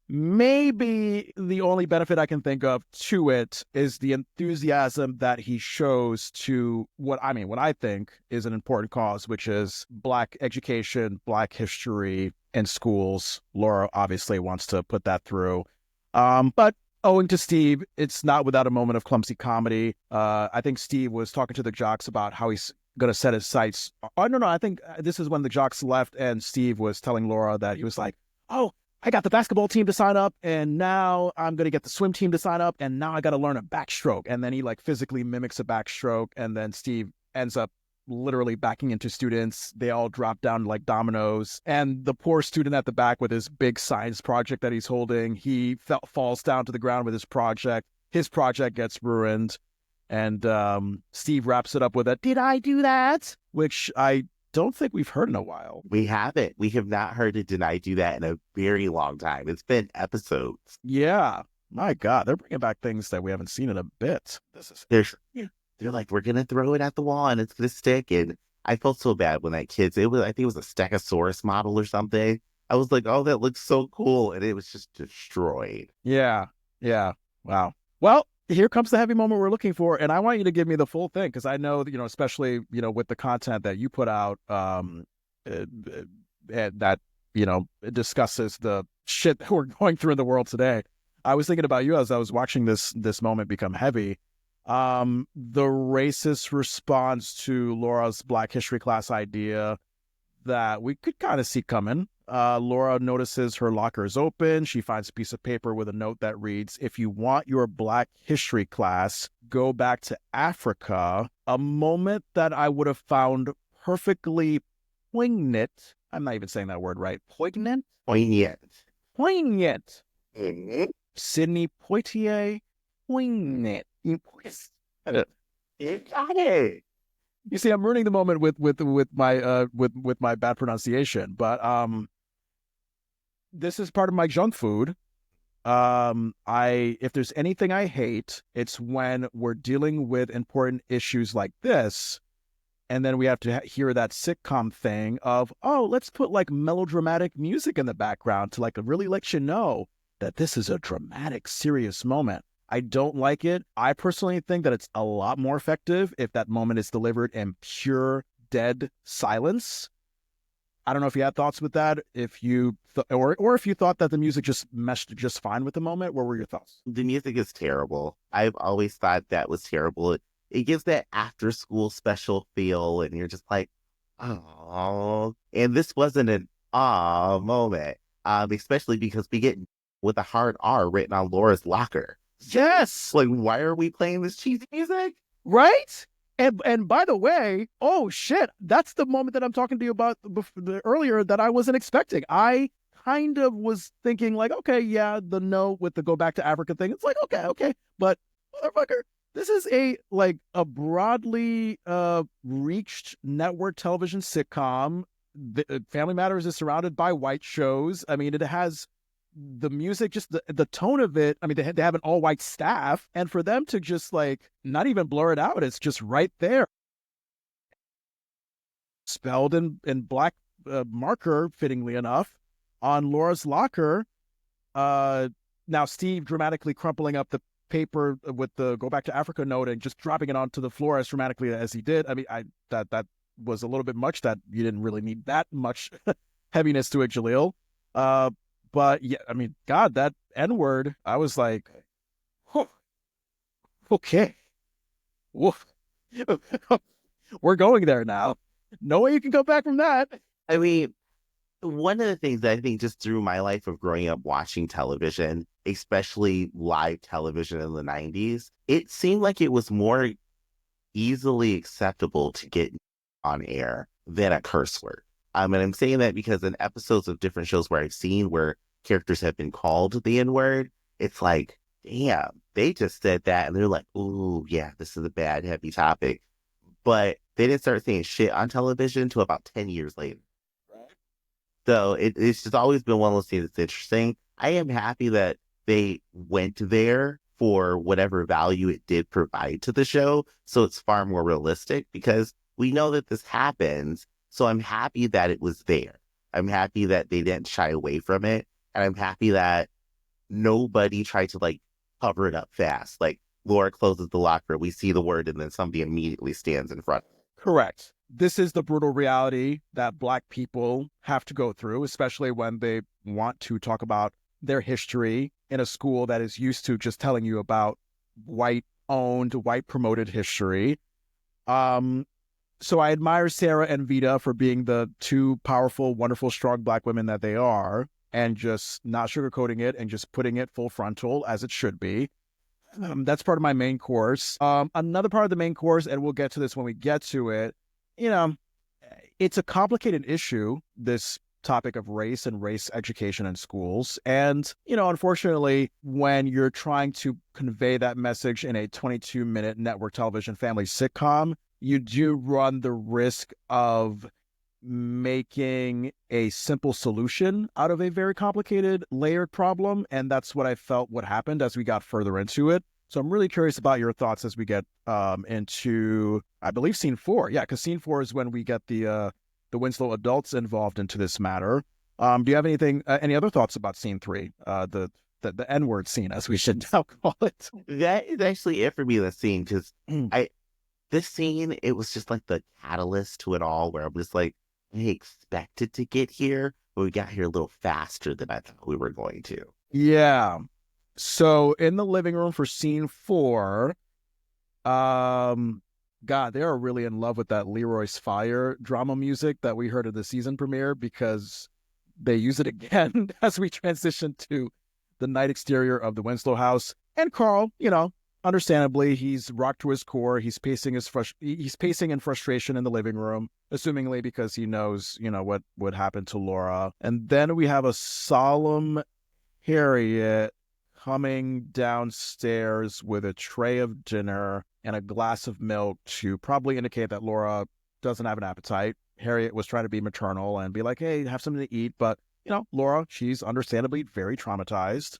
maybe the only benefit I can think of to it is the enthusiasm that he shows to what I think is an important cause, which is Black education, Black history in schools. Laura obviously wants to put that through. But owing to Steve, it's not without a moment of clumsy comedy. I think Steve was talking to the jocks about how he's going to set his sights. Oh, no, I think this is when the jocks left and Steve was telling Laura that he was like, oh, I got the basketball team to sign up and now I'm going to get the swim team to sign up and now I got to learn a backstroke. And then he like physically mimics a backstroke and then Steve ends up literally backing into students. They all drop down like dominoes. And the poor student at the back with his big science project that he's holding, he falls down to the ground with his project. His project gets ruined. And Steve wraps it up with a, did I do that? Which I don't think we've heard in a while. We haven't. We have not heard a did I do that in a very long time. It's been episodes. Yeah. My God, they're bringing back things that we haven't seen in a bit. They're like, we're going to throw it at the wall and it's going to stick. And I felt so bad when that I think it was a Stegosaurus model or something. I was like, oh, that looks so cool. And it was just destroyed. Yeah. Wow. Well, here comes the heavy moment we're looking for. And I want you to give me the full thing because I know, especially, with the content that you put out that, discusses the shit that we're going through in the world today. I was thinking about you as I was watching this moment become heavy. The racist response to Laura's Black History class idea that we could kind of see coming. Laura notices her locker is open. She finds a piece of paper with a note that reads, if you want your Black History class, go back to Africa. A moment that I would have found perfectly poignant. I'm not even saying that word right. Poignant? Poignant. Mm-hmm. Sidney Poitier. Poignant. You got it. You see, I'm ruining the moment with my bad pronunciation, but this is part of my junk food. If there's anything I hate, it's when we're dealing with important issues like this, and then we have to hear that sitcom thing of, oh, let's put like melodramatic music in the background to like really let you know that this is a dramatic, serious moment. I don't like it. I personally think that it's a lot more effective if that moment is delivered in pure, dead silence. I don't know if you had thoughts with that, if you or if you thought that the music just meshed just fine with the moment. What were your thoughts? The music is terrible. I've always thought that was terrible. It gives that after school special feel, and you're just like, oh. And this wasn't an moment, especially because we get with a hard R written on Laura's locker. Yes. Like, why are we playing this cheesy music? Right? And by the way, oh shit, that's the moment that I'm talking to you about earlier that I wasn't expecting. I kind of was thinking like, okay, yeah, the note with the go back to Africa thing. It's like, okay. But motherfucker, this is a broadly reached network television sitcom. Family Matters is surrounded by white shows. I mean, it has the music, just the tone of it. I mean, they have an all white staff, and for them to just like not even blur it out, it's just right there, spelled in black marker, fittingly enough, on Laura's locker. Now Steve dramatically crumpling up the paper with the go back to Africa note and just dropping it onto the floor as dramatically as he did. I mean, that was a little bit much. That you didn't really need that much heaviness to it, Jaleel. But yeah, I mean, God, that N-word, I was like, oh, okay. Woof. We're going there now. No way you can go back from that. I mean, one of the things that I think just through my life of growing up watching television, especially live television in the 90s, it seemed like it was more easily acceptable to get on air than a curse word. And I'm saying that because in episodes of different shows where I've seen where characters have been called the N-word, it's like, damn, they just said that. And they're like, ooh, yeah, this is a bad, heavy topic. But they didn't start saying shit on television until about 10 years later. Right. So it's just always been one of those things that's interesting. I am happy that they went there for whatever value it did provide to the show. So it's far more realistic because we know that this happens. So I'm happy that it was there. I'm happy that they didn't shy away from it. And I'm happy that nobody tried to like cover it up fast. Like Laura closes the locker, we see the word, and then somebody immediately stands in front. Correct. This is the brutal reality that Black people have to go through, especially when they want to talk about their history in a school that is used to just telling you about white-owned, white-promoted history. So I admire Sarah and Vita for being the two powerful, wonderful, strong Black women that they are, and just not sugarcoating it and just putting it full frontal as it should be. That's part of my main course. Another part of the main course, and we'll get to this when we get to it, you know, it's a complicated issue, this topic of race and race education in schools. And, unfortunately, when you're trying to convey that message in a 22-minute network television family sitcom, you do run the risk of making a simple solution out of a very complicated, layered problem. And that's what I felt what happened as we got further into it. So I'm really curious about your thoughts as we get into, I believe, scene 4. Yeah, because scene 4 is when we get the Winslow adults involved into this matter. Do you have any other thoughts about scene 3, the N-word scene, as we should now call it? That is actually it for me, the scene, because this scene, it was just like the catalyst to it all, where I'm just like, I expected to get here, but we got here a little faster than I thought we were going to. Yeah. So in the living room for scene 4, God, they are really in love with that Leroy's Fire drama music that we heard at the season premiere, because they use it again as we transition to the night exterior of the Winslow house. And Carl, understandably, he's rocked to his core. He's pacing in frustration in the living room, assumingly because he knows, what would happen to Laura. And then we have a solemn Harriet coming downstairs with a tray of dinner and a glass of milk to probably indicate that Laura doesn't have an appetite. Harriet was trying to be maternal and be like, hey, have something to eat. But, Laura, she's understandably very traumatized.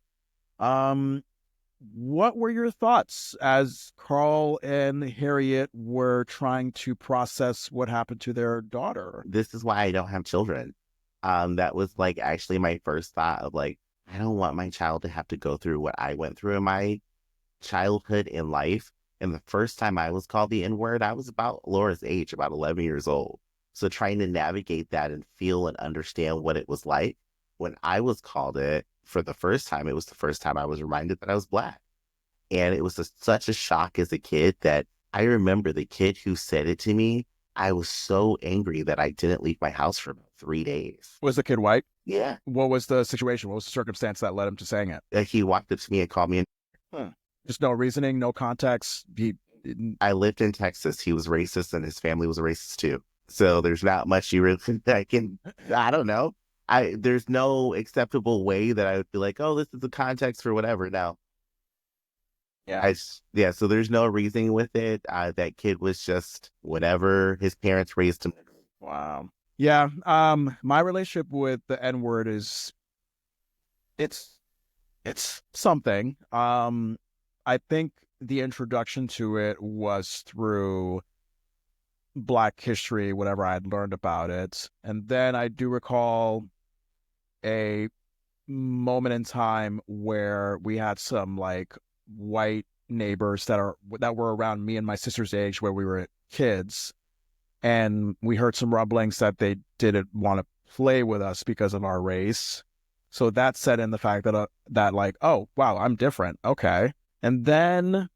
What were your thoughts as Carl and Harriet were trying to process what happened to their daughter? This is why I don't have children. That was like actually my first thought of like, I don't want my child to have to go through what I went through in my childhood in life. And the first time I was called the N-word, I was about Laura's age, about 11 years old. So trying to navigate that and feel and understand what it was like when I was called it for the first time, it was the first time I was reminded that I was Black. And it was such a shock as a kid that I remember the kid who said it to me. I was so angry that I didn't leave my house for about 3 days. Was the kid white? Yeah. What was the situation? What was the circumstance that led him to saying it? He walked up to me and called me. Just no reasoning, no context. I lived in Texas. He was racist and his family was racist too. So there's not much you really I don't know. There's no acceptable way that I would be like, oh, this is the context for whatever now. Yeah. So there's no reasoning with it. That kid was just whatever his parents raised him. Wow. Yeah. My relationship with the N-word is, it's something. I think the introduction to it was through Black history, whatever I had learned about it. And then I do recall a moment in time where we had some like white neighbors that were around me and my sister's age where we were kids, and we heard some rumblings that they didn't want to play with us because of our race. So that set in the fact that that like, oh wow, I'm different, okay. And then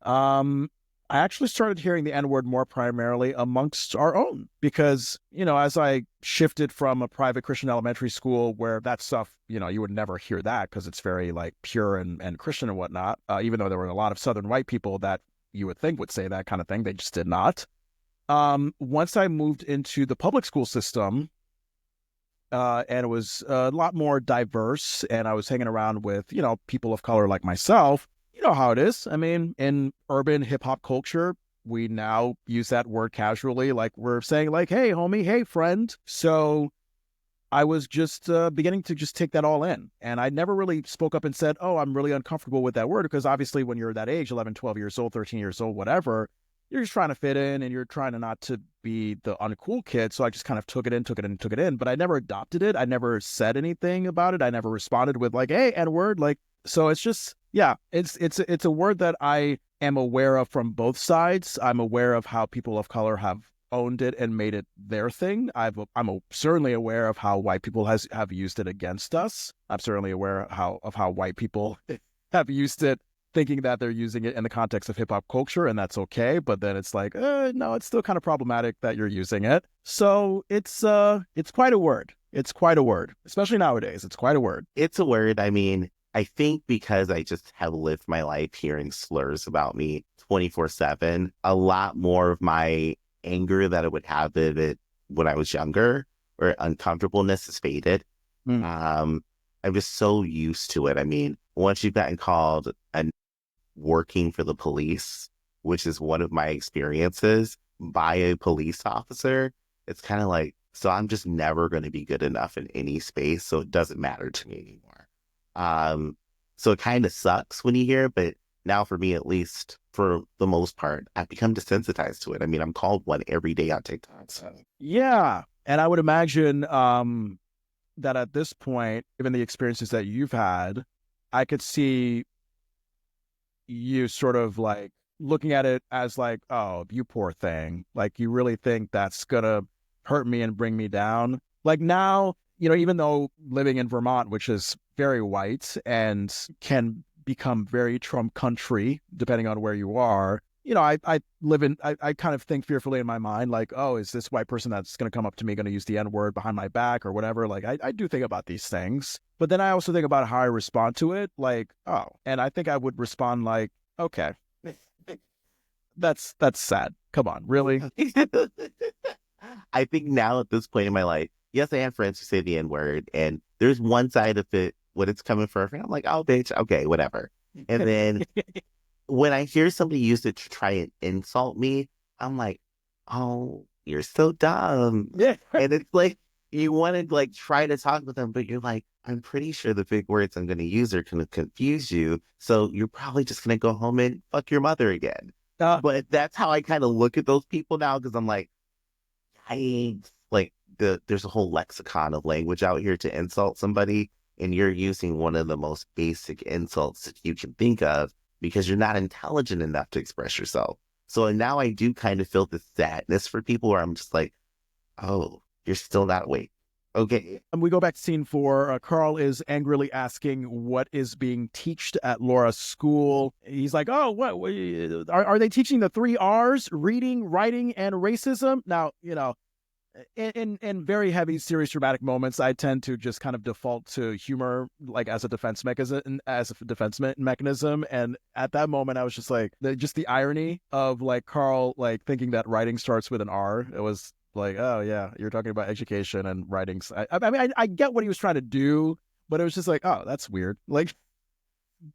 I actually started hearing the N-word more primarily amongst our own, because, as I shifted from a private Christian elementary school where that stuff, you would never hear that because it's very like pure and Christian and whatnot, even though there were a lot of Southern white people that you would think would say that kind of thing, they just did not. Once I moved into the public school system, and it was a lot more diverse, and I was hanging around with, people of color like myself. You know how it is. I mean, in urban hip hop culture, we now use that word casually, like we're saying like, hey, homie, hey, friend. So I was just beginning to just take that all in. And I never really spoke up and said, oh, I'm really uncomfortable with that word, because obviously when you're that age, 11, 12 years old, 13 years old, whatever, you're just trying to fit in and you're trying to not to be the uncool kid. So I just kind of took it in, but I never adopted it. I never said anything about it. I never responded with like, hey, N-word. Like, so it's just, yeah, it's a word that I am aware of from both sides. I'm aware of how people of color have owned it and made it their thing. I'm certainly aware of how white people have used it against us. I'm certainly aware of how white people have used it thinking that they're using it in the context of hip hop culture, and that's okay. But then it's like, no, it's still kind of problematic that you're using it. So it's quite a word. It's quite a word, especially nowadays. It's quite a word. It's a word. I mean, I think because I just have lived my life hearing slurs about me 24/7, a lot more of my anger that I would have it when I was younger or uncomfortableness has faded. I'm just so used to it. I mean, once you've gotten called and working for the police, which is one of my experiences by a police officer, it's kind of like, so I'm just never going to be good enough in any space. So it doesn't matter to me anymore. So it kind of sucks when you hear it, but now for me, at least for the most part, I've become desensitized to it. I mean, I'm called one every day on TikTok. So. Yeah. And I would imagine that at this point, given the experiences that you've had, I could see you sort of like looking at it as like, oh, you poor thing. Like, you really think that's gonna hurt me and bring me down? Like now, even though living in Vermont, which is very white and can become very Trump country, depending on where you are, I live in, I kind of think fearfully in my mind, like, oh, is this white person that's going to come up to me going to use the N-word behind my back or whatever? Like, I do think about these things. But then I also think about how I respond to it. Like, oh, and I think I would respond like, okay, that's sad. Come on, really? I think now at this point in my life, yes, I have friends who say the N-word, and there's one side of it when it's coming from a friend, I'm like, oh, bitch, okay, whatever. And then when I hear somebody use it to try and insult me, I'm like, oh, you're so dumb. Yeah. And it's like, you want to like try to talk with them, but you're like, I'm pretty sure the big words I'm going to use are going to confuse you. So you're probably just going to go home and fuck your mother again. But that's how I kind of look at those people now, because I'm like, there's a whole lexicon of language out here to insult somebody, and you're using one of the most basic insults that you can think of because you're not intelligent enough to express yourself. So now I do kind of feel this sadness for people where I'm just like, oh, you're still not awake. Okay. And we go back to scene 4. Carl is angrily asking what is being taught at Laura's school. He's like, oh, what are they teaching the 3 R's, reading, writing, and racism? Now, in very heavy, serious, dramatic moments, I tend to just kind of default to humor, like as a defense mechanism. And at that moment, I was just like, just the irony of like Carl, like thinking that writing starts with an R. It was like, oh yeah, you're talking about education and writing. I mean, I get what he was trying to do, but it was just like, oh, that's weird. Like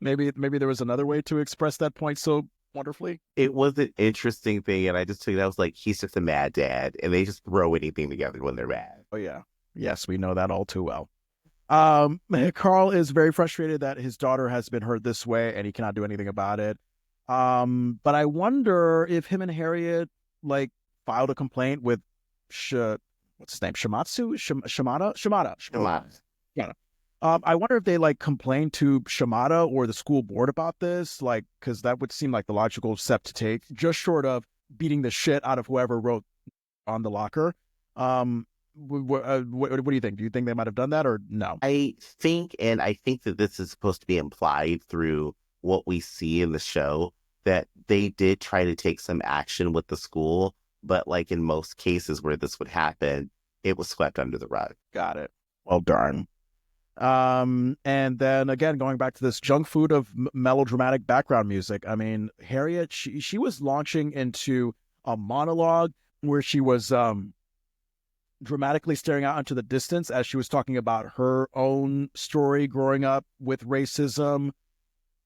maybe there was another way to express that point so wonderfully. It was an interesting thing, and I just took it. I was like, he's just a mad dad, and they just throw anything together when they're mad. Oh yeah, yes, we know that all too well. Carl is very frustrated that his daughter has been hurt this way, and he cannot do anything about it. But I wonder if him and Harriet like filed a complaint with what's his name? Shimada. Yeah. I wonder if they like complained to Shimada or the school board about this, like, because that would seem like the logical step to take, just short of beating the shit out of whoever wrote on the locker. What do you think? Do you think they might have done that or no? I think that this is supposed to be implied through what we see in the show, that they did try to take some action with the school, but like in most cases where this would happen, it was swept under the rug. Got it. Well, darn. And then again, going back to this junk food of melodramatic background music. I mean, Harriet, she was launching into a monologue where she was dramatically staring out into the distance as she was talking about her own story growing up with racism.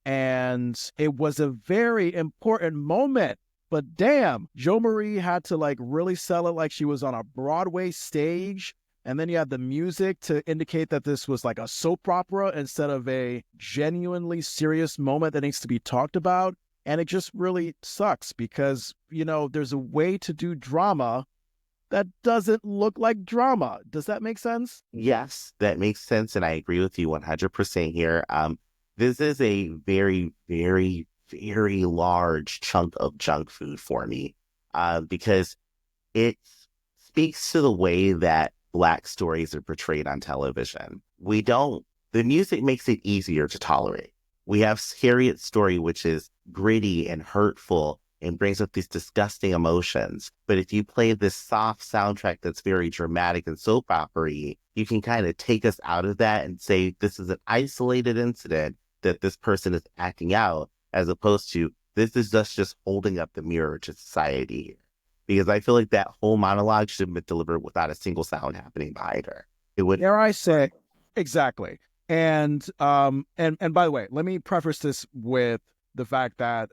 And it was a very important moment. But damn, Jo Marie had to like really sell it like she was on a Broadway stage. And then you had the music to indicate that this was like a soap opera instead of a genuinely serious moment that needs to be talked about. And it just really sucks because, there's a way to do drama that doesn't look like drama. Does that make sense? Yes, that makes sense. And I agree with you 100% here. This is a very, very, very large chunk of junk food for me, because it speaks to the way that Black stories are portrayed on television. The music makes it easier to tolerate. We have Harriet's story, which is gritty and hurtful and brings up these disgusting emotions. But if you play this soft soundtrack that's very dramatic and soap opera-y, you can kind of take us out of that and say this is an isolated incident that this person is acting out, as opposed to this is just holding up the mirror to society. Because I feel like that whole monologue should have been delivered without a single sound happening behind her. It would. Dare I say, exactly. And by the way, let me preface this with the fact that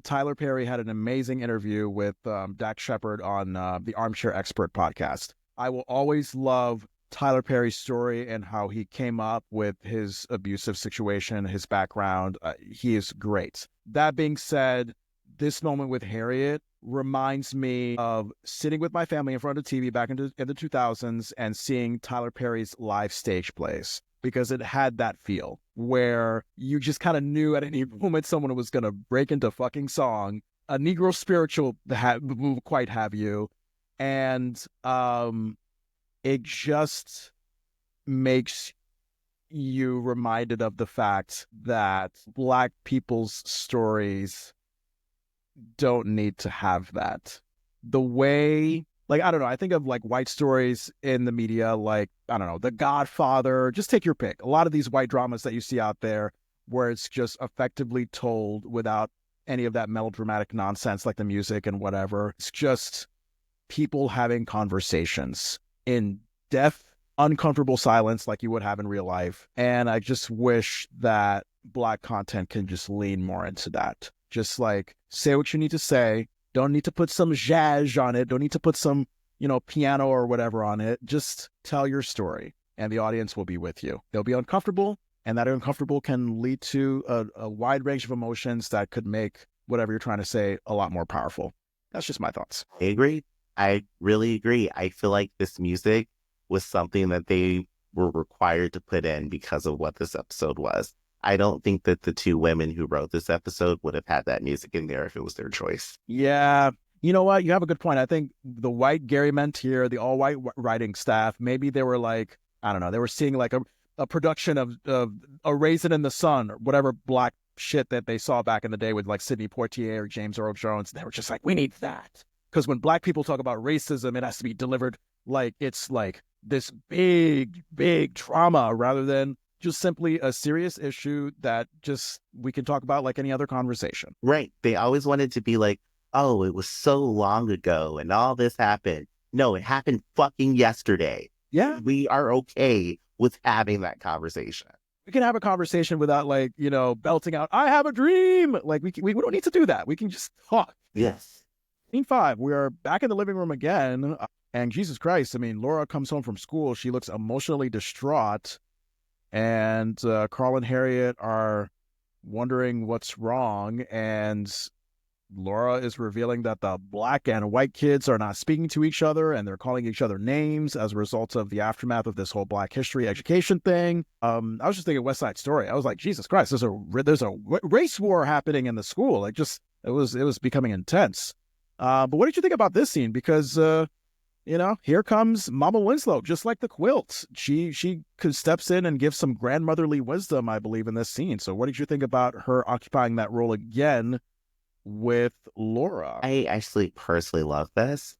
Tyler Perry had an amazing interview with Dax Shepard on the Armchair Expert podcast. I will always love Tyler Perry's story and how he came up with his abusive situation, his background. He is great. That being said, this moment with Harriet reminds me of sitting with my family in front of the TV back in the 2000s and seeing Tyler Perry's live stage plays, because it had that feel where you just kind of knew at any moment someone was going to break into fucking song. A Negro spiritual will quite have you. And it just makes you reminded of the fact that Black people's stories don't need to have that. The way, like, I don't know, I think of like white stories in the media, like, I don't know, The Godfather, just take your pick. A lot of these white dramas that you see out there where it's just effectively told without any of that melodramatic nonsense, like the music and whatever. It's just people having conversations in deaf, uncomfortable silence like you would have in real life. And I just wish that Black content can just lean more into that. Just like say what you need to say. Don't need to put some jazz on it. Don't need to put some, piano or whatever on it. Just tell your story and the audience will be with you. They'll be uncomfortable, and that uncomfortable can lead to a wide range of emotions that could make whatever you're trying to say a lot more powerful. That's just my thoughts. I agree. I really agree. I feel like this music was something that they were required to put in because of what this episode was. I don't think that the two women who wrote this episode would have had that music in there if it was their choice. Yeah. You know what? You have a good point. I think the white Gary Mentier, the all-white writing staff, maybe they were like, I don't know, they were seeing like a production of A Raisin in the Sun or whatever Black shit that they saw back in the day with like Sidney Poitier or James Earl Jones. They were just like, we need that. Because when Black people talk about racism, it has to be delivered like it's like this big, big trauma rather than just simply a serious issue that just we can talk about like any other conversation. Right. They always wanted to be like, oh, it was so long ago and all this happened. No, it happened fucking yesterday. Yeah. We are okay with having that conversation. We can have a conversation without like, belting out, I have a dream. Like we don't need to do that. We can just talk. Yes. Scene 5, we are back in the living room again. And Jesus Christ, I mean, Laura comes home from school. She looks emotionally distraught. And Carl and Harriet are wondering what's wrong. And Laura is revealing that the Black and white kids are not speaking to each other and they're calling each other names as a result of the aftermath of this whole Black history education thing. I was just thinking West Side Story. I was like, Jesus Christ, there's a race war happening in the school. Like just, it was becoming intense. But what did you think about this scene? Because, here comes Mama Winslow, just like the quilt. She steps in and gives some grandmotherly wisdom, I believe, in this scene. So what did you think about her occupying that role again with Laura? I actually personally love this.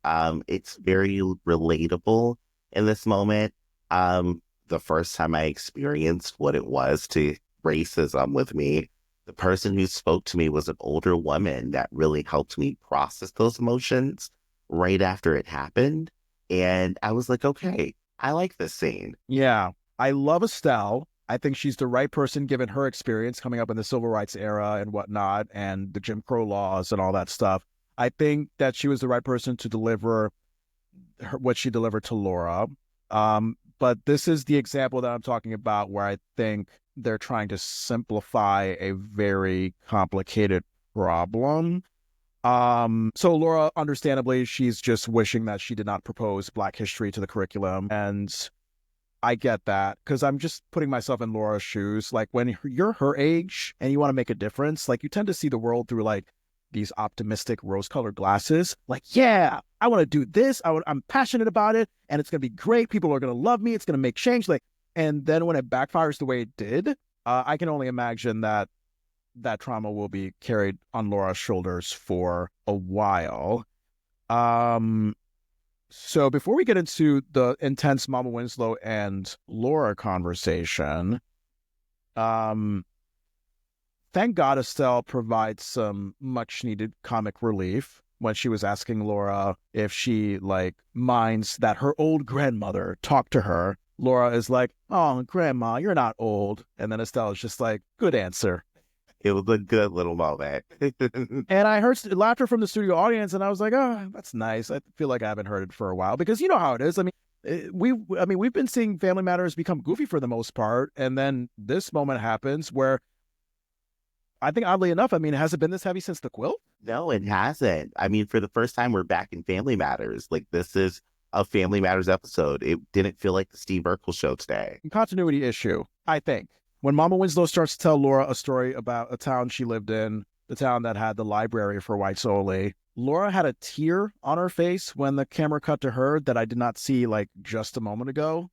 It's very relatable in this moment. The first time I experienced what it was to racism with me, the person who spoke to me was an older woman that really helped me process those emotions right after it happened. And I was like, okay, I like this scene. Yeah, I love Estelle. I think she's the right person given her experience coming up in the civil rights era and whatnot and the Jim Crow laws and all that stuff. I think that she was the right person to deliver what she delivered to Laura. But this is the example that I'm talking about where I think they're trying to simplify a very complicated problem. So Laura, understandably, she's just wishing that she did not propose Black history to the curriculum. And I get that because I'm just putting myself in Laura's shoes. Like when you're her age and you want to make a difference, like you tend to see the world through like these optimistic rose-colored glasses. Like, yeah, I want to do this. I'm passionate about it and it's going to be great. People are going to love me. It's going to make change. Like, and then when it backfires the way it did, I can only imagine that that trauma will be carried on Laura's shoulders for a while. So before we get into the intense Mama Winslow and Laura conversation, thank God Estelle provides some much needed comic relief when she was asking Laura if she like minds that her old grandmother talked to her. Laura is like, "Oh, grandma, you're not old." And then Estelle is just like, "Good answer." It was a good little moment. And I heard laughter from the studio audience, and I was like, "Oh, that's nice." I feel like I haven't heard it for a while because you know how it is. I mean, we've been seeing Family Matters become goofy for the most part, and then this moment happens where I think, oddly enough, I mean, has it been this heavy since The Quilt? No, it hasn't. I mean, for the first time, we're back in Family Matters. Like, this is a Family Matters episode. It didn't feel like the Steve Urkel show today. Continuity issue, I think. When Mama Winslow starts to tell Laura a story about a town she lived in, the town that had the library for whites only, Laura had a tear on her face when the camera cut to her that I did not see like just a moment ago.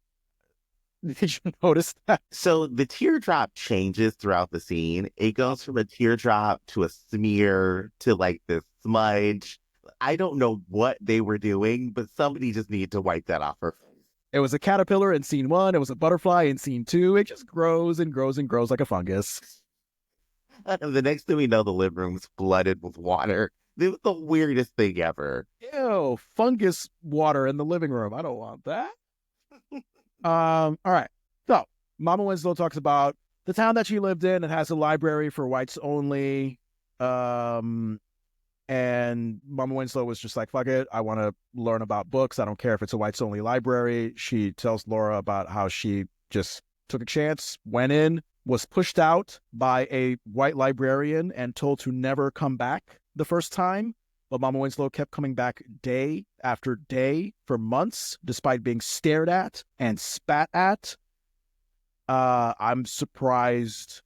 Did you notice that? So the teardrop changes throughout the scene. It goes from a teardrop to a smear to like this smudge. I don't know what they were doing, but somebody just needed to wipe that off her face. It was a caterpillar in scene 1. It was a butterfly in scene 2. It just grows and grows and grows like a fungus. And the next thing we know, the living room's flooded with water. It was the weirdest thing ever. Ew, fungus water in the living room. I don't want that. All right. So Mama Winslow talks about the town that she lived in. It has a library for whites only. And Mama Winslow was just like, fuck it. I want to learn about books. I don't care if it's a whites only library. She tells Laura about how she just took a chance, went in, was pushed out by a white librarian and told to never come back the first time. But Mama Winslow kept coming back day after day for months, despite being stared at and spat at. I'm surprised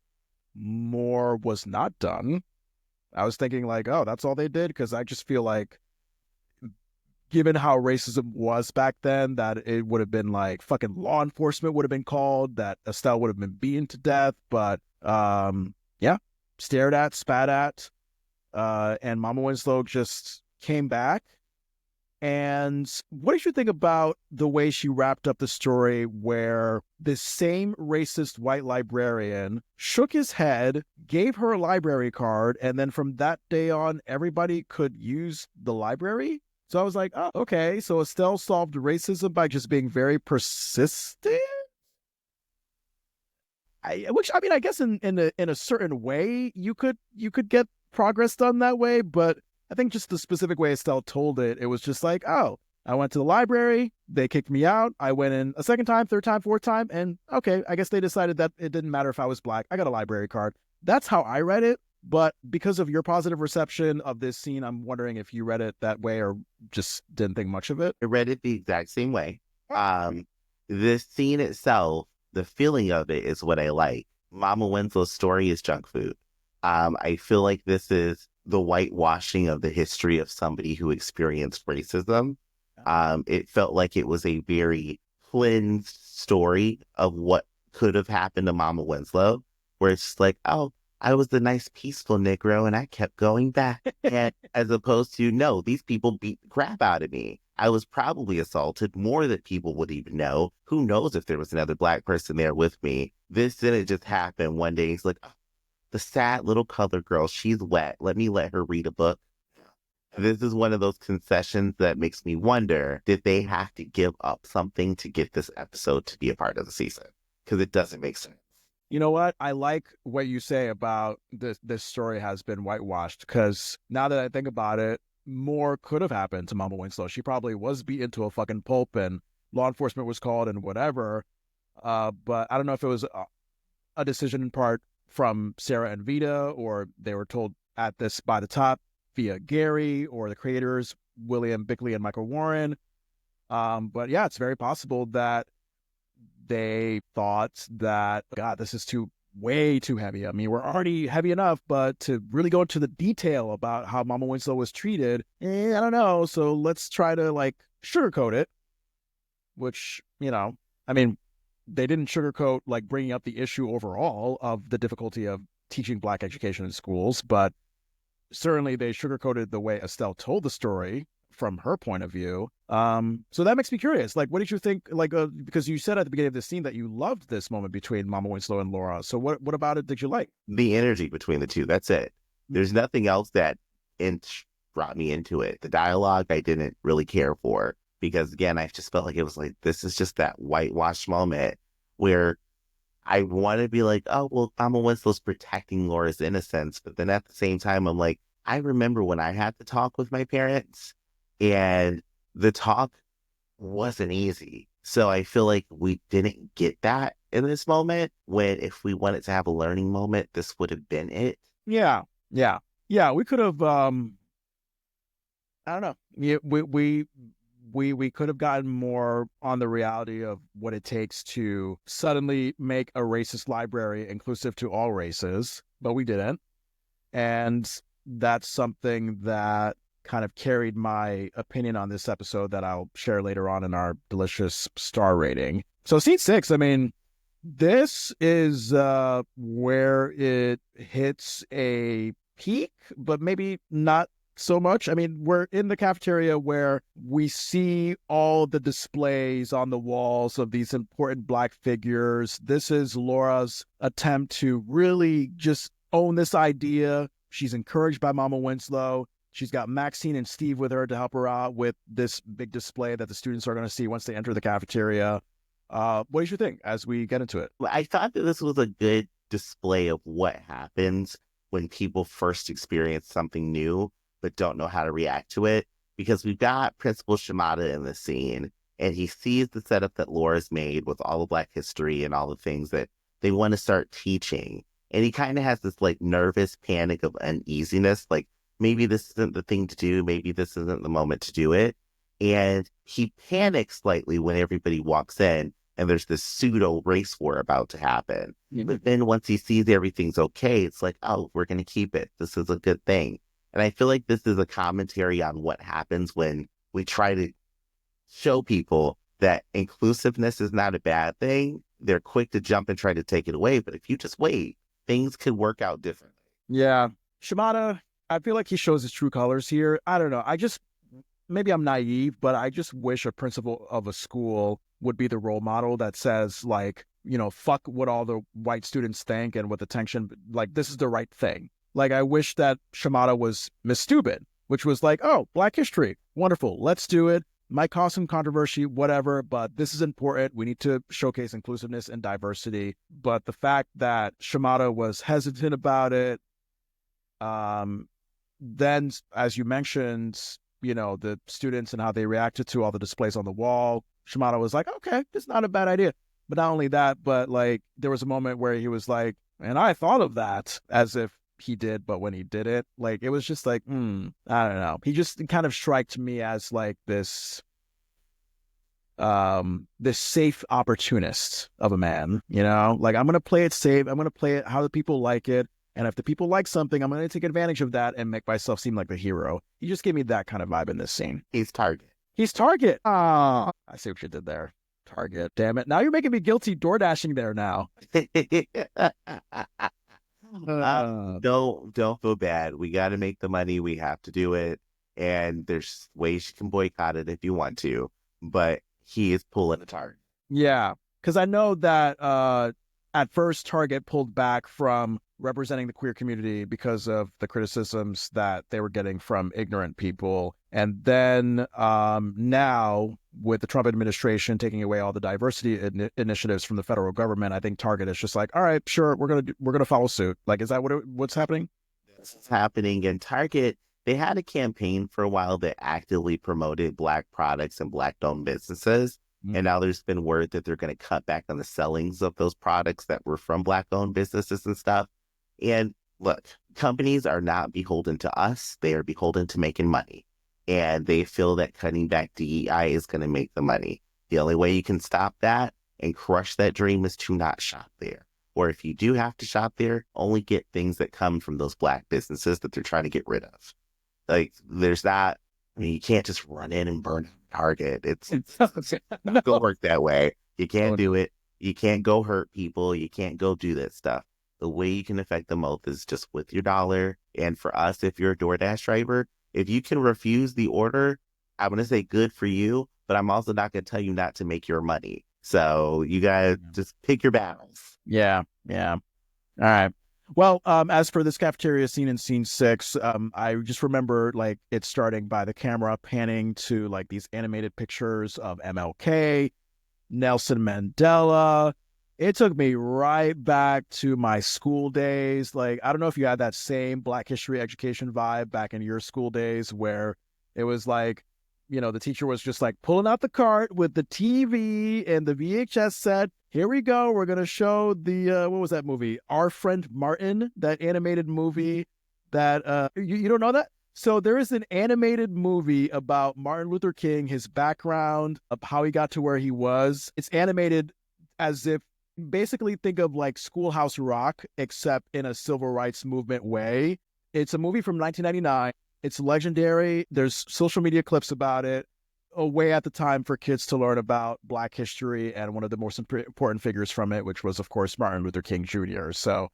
more was not done. I was thinking like, oh, that's all they did? Because I just feel like, given how racism was back then, that it would have been like fucking law enforcement would have been called, that Estelle would have been beaten to death. But yeah, stared at, spat at. And Mama Winslow just came back. And what did you think about the way she wrapped up the story where this same racist white librarian shook his head, gave her a library card, and then from that day on, everybody could use the library? So I was like, oh, okay. So Estelle solved racism by just being very persistent? Which, I mean, I guess in a certain way, you could get progress done that way, but I think just the specific way Estelle told it, it was just like, oh, I went to the library, they kicked me out, I went in a second time, third time, fourth time, and okay, I guess they decided that it didn't matter if I was black. I got a library card. That's how I read it, but because of your positive reception of this scene, I'm wondering if you read it that way or just didn't think much of it. I read it the exact same way. This scene itself, the feeling of it is what I like. Mama Winslow's story is junk food. I feel like this is the whitewashing of the history of somebody who experienced racism. It felt like it was a very cleansed story of what could have happened to Mama Winslow, where it's like, oh, I was the nice, peaceful Negro and I kept going back. And as opposed to, no, these people beat the crap out of me. I was probably assaulted more than people would even know. Who knows if there was another black person there with me? This didn't just happen one day. He's like, oh, the sad little colored girl, she's wet. Let me let her read a book. This is one of those concessions that makes me wonder, did they have to give up something to get this episode to be a part of the season? Because it doesn't make sense. You know what? I like what you say about this story has been whitewashed, because now that I think about it, more could have happened to Mama Winslow. She probably was beaten to a fucking pulp and law enforcement was called and whatever. But I don't know if it was a decision in part from Sarah and Vita, or they were told at this by the top via Gary or the creators, William Bickley and Michael Warren. But yeah, it's very possible that they thought that, God, this is way too heavy. I mean, we're already heavy enough, but to really go into the detail about how Mama Winslow was treated, I don't know. So let's try to like sugarcoat it, which, you know, I mean, they didn't sugarcoat like bringing up the issue overall of the difficulty of teaching Black education in schools, but certainly they sugarcoated the way Estelle told the story from her point of view. So that makes me curious. Like, what did you think? Like, because you said at the beginning of the scene that you loved this moment between Mama Winslow and Laura. So what about it did you like? The energy between the two. That's it. There's nothing else that brought me into it. The dialogue I didn't really care for because, again, I just felt like it was like, this is just that whitewash moment where I want to be like, oh, well, Mama Winslow's protecting Laura's innocence. But then at the same time, I'm like, I remember when I had to talk with my parents and the talk wasn't easy. So I feel like we didn't get that in this moment when if we wanted to have a learning moment, this would have been it. Yeah. We could have, I don't know. Yeah, we could have gotten more on the reality of what it takes to suddenly make a racist library inclusive to all races, but we didn't. And that's something that kind of carried my opinion on this episode that I'll share later on in our delicious star rating. So scene 6, I mean, this is where it hits a peak, but maybe not so much. I mean, we're in the cafeteria where we see all the displays on the walls of these important Black figures. This is Laura's attempt to really just own this idea. She's encouraged by Mama Winslow. She's got Maxine and Steve with her to help her out with this big display that the students are going to see once they enter the cafeteria. What did you think as we get into it? I thought that this was a good display of what happens when people first experience something new but don't know how to react to it, because we've got Principal Shimada in the scene, and he sees the setup that Laura's made with all the Black history and all the things that they want to start teaching. And he kind of has this like nervous panic of uneasiness, like maybe this isn't the thing to do, maybe this isn't the moment to do it. And he panics slightly when everybody walks in and there's this pseudo race war about to happen. Mm-hmm. But then once he sees everything's okay, it's like, oh, we're going to keep it. This is a good thing. And I feel like this is a commentary on what happens when we try to show people that inclusiveness is not a bad thing. They're quick to jump and try to take it away. But if you just wait, things could work out differently. Yeah. Shimada, I feel like he shows his true colors here. I don't know. Maybe I'm naive, but I just wish a principal of a school would be the role model that says, like, you know, fuck what all the white students think and what the tension, like, this is the right thing. Like, I wish that Shimada was Miss Stupid, which was like, oh, Black history, wonderful, let's do it. Might cause some controversy, whatever, but this is important. We need to showcase inclusiveness and diversity. But the fact that Shimada was hesitant about it, then, as you mentioned, you know, the students and how they reacted to all the displays on the wall, Shimada was like, okay, it's not a bad idea. But not only that, but like there was a moment where he was like, and I thought of that, as if he did, but when he did it, like it was just like, I don't know. He just kind of striked me as like this safe opportunist of a man, you know, like I'm going to play it safe. I'm going to play it how the people like it. And if the people like something, I'm going to take advantage of that and make myself seem like the hero. He just gave me that kind of vibe in this scene. He's Target. He's Target. I see what you did there. Target. Damn it. Now you're making me guilty door dashing there now. Don't feel bad. We got to make the money. We have to do it. And there's ways you can boycott it if you want to. But he is pulling a Target. Yeah. Because I know that at first Target pulled back from representing the queer community because of the criticisms that they were getting from ignorant people. And then now with the Trump administration taking away all the diversity initiatives from the federal government, I think Target is just like, all right, sure, we're gonna follow suit. Like, is that what's happening? This is happening. And Target, they had a campaign for a while that actively promoted Black products and Black-owned businesses. Mm-hmm. And now there's been word that they're going to cut back on the sellings of those products that were from Black-owned businesses and stuff. And look, companies are not beholden to us. They are beholden to making money. And they feel that cutting back DEI is going to make the money. The only way you can stop that and crush that dream is to not shop there. Or if you do have to shop there, only get things that come from those Black businesses that they're trying to get rid of. Like, there's not, I mean, you can't just run in and burn Target. It's not going to work that way. You can't do it. You can't go hurt people. You can't go do that stuff. The way you can affect the most is just with your dollar. And for us, if you're a DoorDash driver, if you can refuse the order, I'm going to say good for you, but I'm also not going to tell you not to make your money. So you got to just pick your battles. Yeah. Yeah. All right. Well, as for this cafeteria scene in scene 6, I just remember like it starting by the camera panning to like these animated pictures of MLK, Nelson Mandela. It took me right back to my school days. Like, I don't know if you had that same Black History education vibe back in your school days where it was like, the teacher was just like pulling out the cart with the TV and the VHS set. Here we go. We're going to show the, what was that movie? Our Friend Martin, that animated movie that, you don't know that? So there is an animated movie about Martin Luther King, his background, of how he got to where he was. It's animated as if, basically think of like Schoolhouse Rock, except in a civil rights movement way. It's a movie from 1999. It's legendary. There's social media clips about it. A way at the time for kids to learn about Black history and one of the most important figures from it, which was, of course, Martin Luther King Jr. So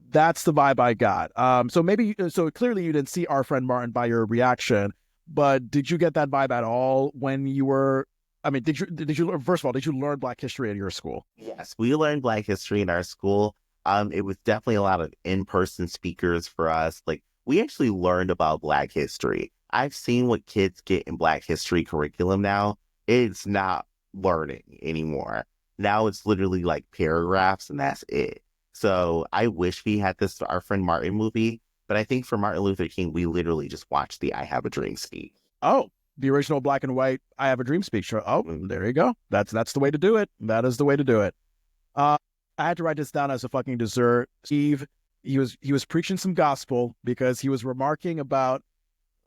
that's the vibe I got. So clearly you didn't see Our Friend Martin by your reaction, but did you get that vibe at all when you were? I mean, did you first of all, did you learn Black history at your school? Yes, we learned Black history in our school. It was definitely a lot of in-person speakers for us. Like, we actually learned about Black history. I've seen what kids get in Black history curriculum now. It's not learning anymore. Now it's literally like paragraphs and that's it. So I wish we had this Our Friend Martin movie, but I think for Martin Luther King, we literally just watched the I Have a Dream speech. Oh, the original black and white I Have a Dream speech. Oh, there you go. That's the way to do it. That is the way to do it. I had to write this down as a fucking dessert. Steve, he was preaching some gospel because he was remarking about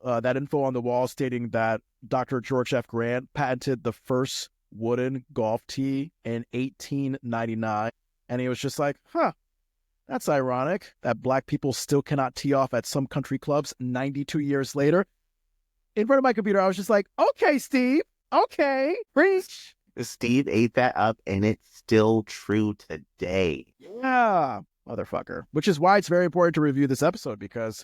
that info on the wall stating that Dr. George F. Grant patented the first wooden golf tee in 1899. And he was just like, that's ironic that Black people still cannot tee off at some country clubs 92 years later. In front of my computer, I was just like, okay, Steve, okay, preach. Steve ate that up, and it's still true today. Yeah, motherfucker. Which is why it's very important to review this episode, because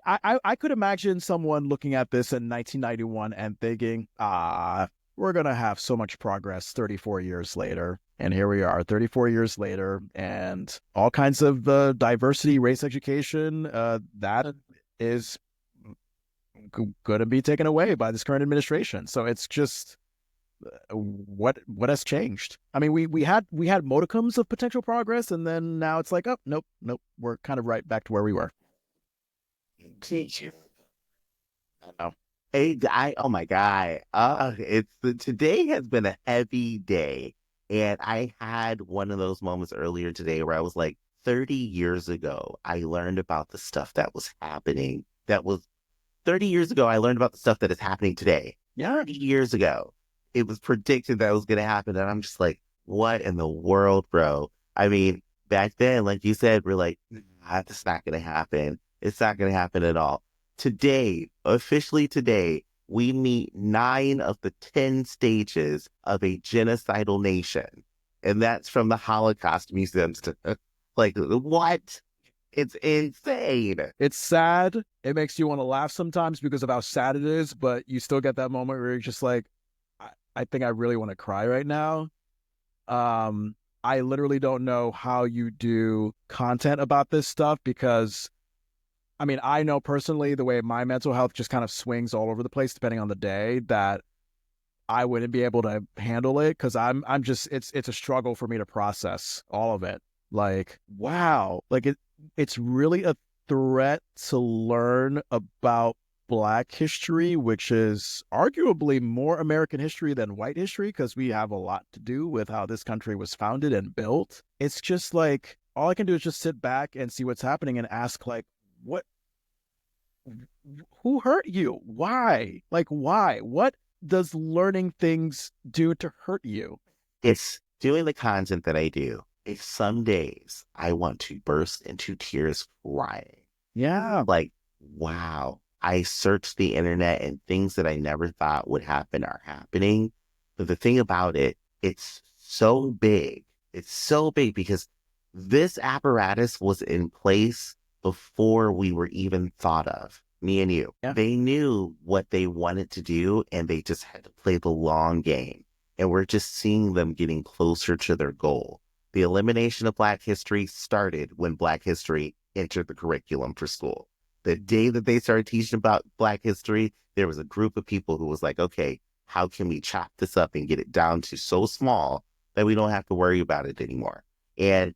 I could imagine someone looking at this in 1991 and thinking, we're going to have so much progress 34 years later. And here we are 34 years later, and all kinds of diversity, race education, that is going to be taken away by this current administration. So it's just what has changed? I mean, we had modicums of potential progress, and then now it's like, oh, nope, we're kind of right back to where we were. I know. Oh my God. Today has been a heavy day. And I had one of those moments earlier today where I was like, 30 years ago, I learned about the stuff that was happening. 30 years ago, I learned about the stuff that is happening today. Yeah. 30 years ago, it was predicted that was going to happen. And I'm just like, what in the world, bro? I mean, back then, like you said, we're like, that's not going to happen. It's not going to happen at all. Today, officially today, we meet 9 of the 10 stages of a genocidal nation. And that's from the Holocaust museums. Like, what? It's insane. It's sad. It makes you want to laugh sometimes because of how sad it is, but you still get that moment where you're just like, I think I really want to cry right now. I literally don't know how you do content about this stuff because, I mean, I know personally the way my mental health just kind of swings all over the place depending on the day, that I wouldn't be able to handle it because I'm just, it's a struggle for me to process all of it. Like, wow, like it's really a threat to learn about Black history, which is arguably more American history than white history because we have a lot to do with how this country was founded and built. It's just like, all I can do is just sit back and see what's happening and ask, like, who hurt you? Why? Like, why? What does learning things do to hurt you? It's doing the content that I do. If some days I want to burst into tears crying. Yeah. Like, wow. I searched the internet and things that I never thought would happen are happening. But the thing about it, it's so big It's so big because this apparatus was in place before we were even thought of, me and you. Yeah. They knew what they wanted to do and they just had to play the long game. And we're just seeing them getting closer to their goal. The elimination of Black history started when Black history entered the curriculum for school. The day that they started teaching about Black history, there was a group of people who was like, okay, how can we chop this up and get it down to so small that we don't have to worry about it anymore? And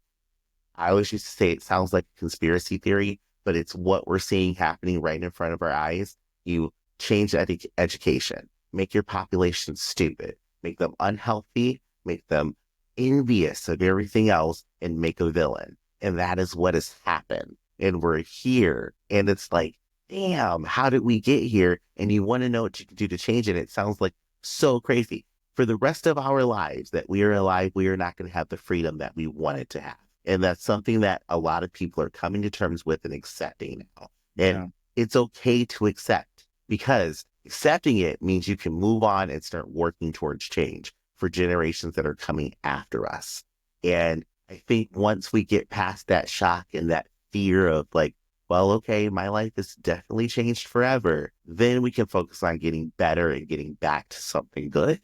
I always used to say it sounds like a conspiracy theory, but it's what we're seeing happening right in front of our eyes. You change education, make your population stupid, make them unhealthy, make them envious of everything else, and make a villain. And that is what has happened. And we're here. And it's like, damn, how did we get here? And you want to know what you can do to change it. It sounds like so crazy. For the rest of our lives that we are alive, we are not going to have the freedom that we wanted to have. And that's something that a lot of people are coming to terms with and accepting now. And it's okay to accept, because accepting it means you can move on and start working towards change for generations that are coming after us. And I think once we get past that shock and that fear of like, well, okay, my life has definitely changed forever, then we can focus on getting better and getting back to something good,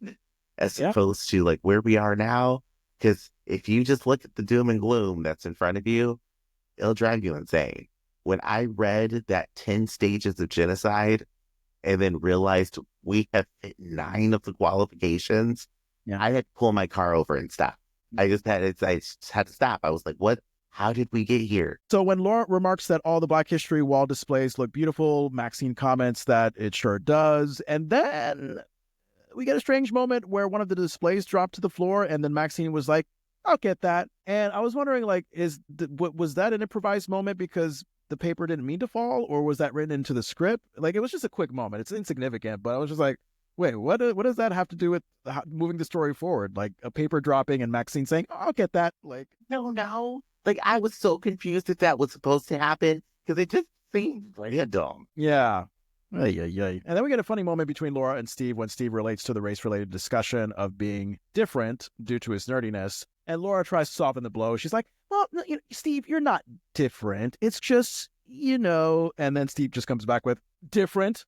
as opposed to like where we are now. Because if you just look at the doom and gloom that's in front of you, it'll drive you insane. When I read that 10 stages of genocide and then realized we have hit 9 of the qualifications, I had to pull my car over and stop. I just had to stop. I was like, what? How did we get here? So when Laura remarks that all the Black History wall displays look beautiful, Maxine comments that it sure does. And then we get a strange moment where one of the displays dropped to the floor, and then Maxine was like, I'll get that. And I was wondering, like, was that an improvised moment because the paper didn't mean to fall, or was that written into the script? Like, it was just a quick moment. It's insignificant, but I was just like, wait, what does that have to do with moving the story forward? Like a paper dropping and Maxine saying, oh, I'll get that. Like, no. Like, I was so confused if that was supposed to happen because it just seemed random. Yeah. And then we get a funny moment between Laura and Steve when Steve relates to the race-related discussion of being different due to his nerdiness. And Laura tries to soften the blow. She's like, well, Steve, you're not different. It's just, And then Steve just comes back with, different.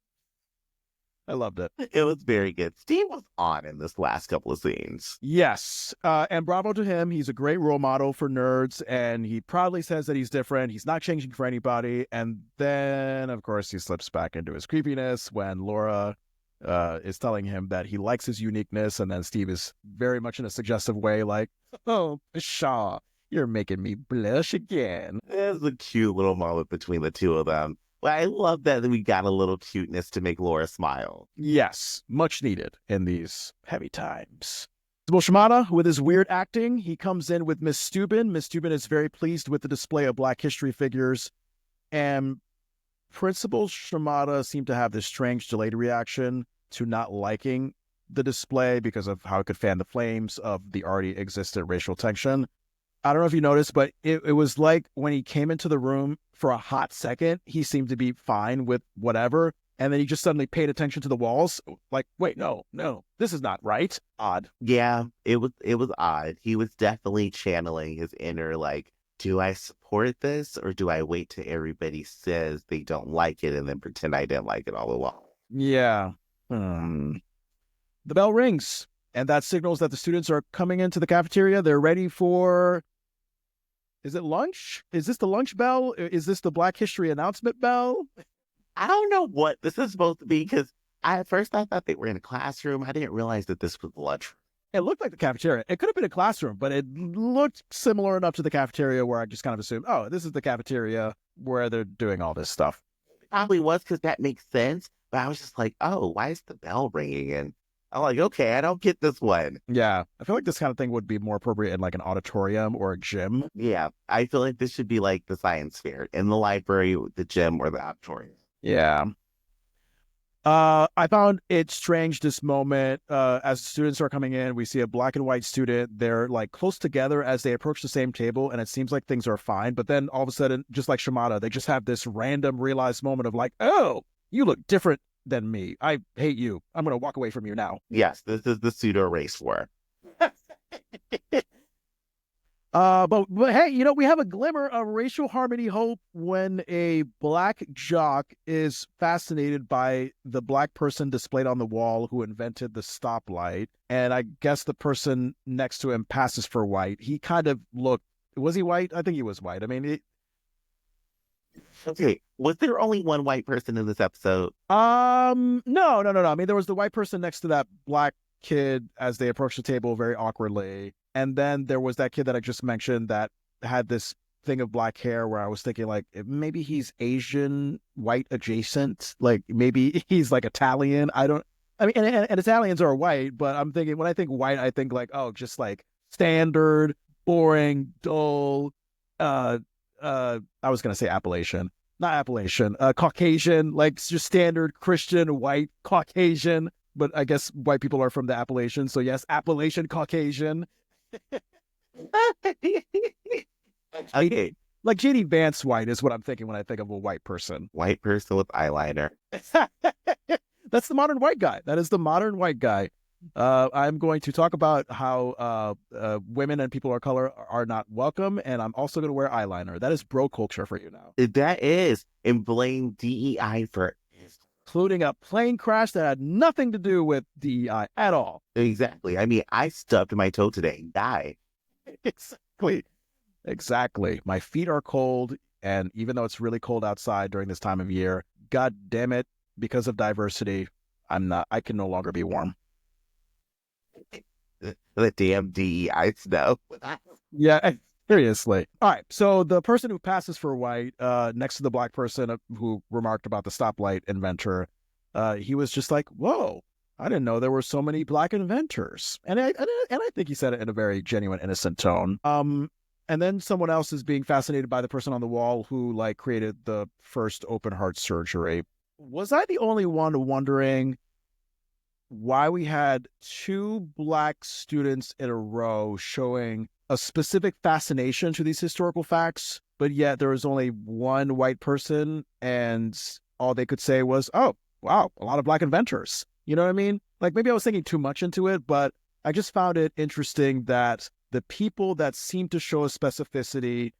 I loved it. It was very good. Steve was on in this last couple of scenes. Yes. And bravo to him. He's a great role model for nerds. And he proudly says that he's different. He's not changing for anybody. And then, of course, he slips back into his creepiness when Laura is telling him that he likes his uniqueness. And then Steve is very much in a suggestive way like, oh, Pshaw, you're making me blush again. There's a cute little moment between the two of them. Well, I love that we got a little cuteness to make Laura smile. Yes, much needed in these heavy times. Principal Shimada, with his weird acting, he comes in with Miss Steuben. Miss Steuben is very pleased with the display of Black History figures. And Principal Shimada seemed to have this strange delayed reaction to not liking the display because of how it could fan the flames of the already existent racial tension. I don't know if you noticed, but it was like when he came into the room for a hot second, he seemed to be fine with whatever. And then he just suddenly paid attention to the walls. Like, wait, no, this is not right. Odd. Yeah, it was odd. He was definitely channeling his inner, like, do I support this or do I wait till everybody says they don't like it and then pretend I didn't like it all along? Yeah. The bell rings, and that signals that the students are coming into the cafeteria. They're ready for... Is it lunch? Is this the lunch bell? Is this the Black History announcement bell? I don't know what this is supposed to be because at first I thought they were in a classroom. I didn't realize that this was lunch. It looked like the cafeteria. It could have been a classroom, but it looked similar enough to the cafeteria where I just kind of assumed, oh, this is the cafeteria where they're doing all this stuff. It probably was because that makes sense. But I was just like, oh, why is the bell ringing? And I'm like, okay, I don't get this one. Yeah, I feel like this kind of thing would be more appropriate in like an auditorium or a gym. Yeah, I feel like this should be like the science fair in the library, the gym, or the auditorium. Yeah. I found it strange this moment. As students are coming in, we see a black and white student. They're like close together as they approach the same table, and it seems like things are fine. But then all of a sudden, just like Shimada, they just have this random realized moment of like, oh, you look different than me. I hate you. I'm going to walk away from you now. Yes, this is the pseudo race war. But hey, you know, we have a glimmer of racial harmony hope when a black jock is fascinated by the black person displayed on the wall who invented the stoplight. And I guess the person next to him passes for white. He kind of looked, was he white? I think he was white. I mean, Okay, was there only one white person in this episode? no. I mean, there was the white person next to that black kid as they approached the table very awkwardly. And then there was that kid that I just mentioned that had this thing of black hair where I was thinking like maybe he's Asian white adjacent, like maybe he's like Italian. I mean, and Italians are white, but I'm thinking when I think white, I think like, oh, just like standard, boring, dull, I was gonna say Appalachian, not Appalachian, Caucasian, like just standard Christian white Caucasian. But I guess white people are from the Appalachians, so yes, Appalachian Caucasian. Okay, Like JD Vance white is what I'm thinking when I think of a white person. white person with eyeliner. That's the modern white guy. That is the modern white guy. I'm going to talk about how women and people of color are not welcome, and I'm also going to wear eyeliner. That is bro culture for you now. That is, and blame DEI for Including a plane crash that had nothing to do with DEI at all. exactly. I mean, I stubbed my toe today. Die. Exactly. My feet are cold, and even though it's really cold outside during this time of year, God damn it, because of diversity, I can no longer be warm. The damn DEI snow. Yeah, seriously. All right. So the person who passes for white, next to the black person who remarked about the stoplight inventor, he was just like, "Whoa, I didn't know there were so many black inventors." And I think he said it in a very genuine, innocent tone. And then someone else is being fascinated by the person on the wall who like created the first open heart surgery. Was I the only one wondering why we had two black students in a row showing a specific fascination to these historical facts, but yet there was only one white person and all they could say was, oh, wow, a lot of black inventors. You know what I mean? Like maybe I was thinking too much into it, but I just found it interesting that the people that seemed to show a specificity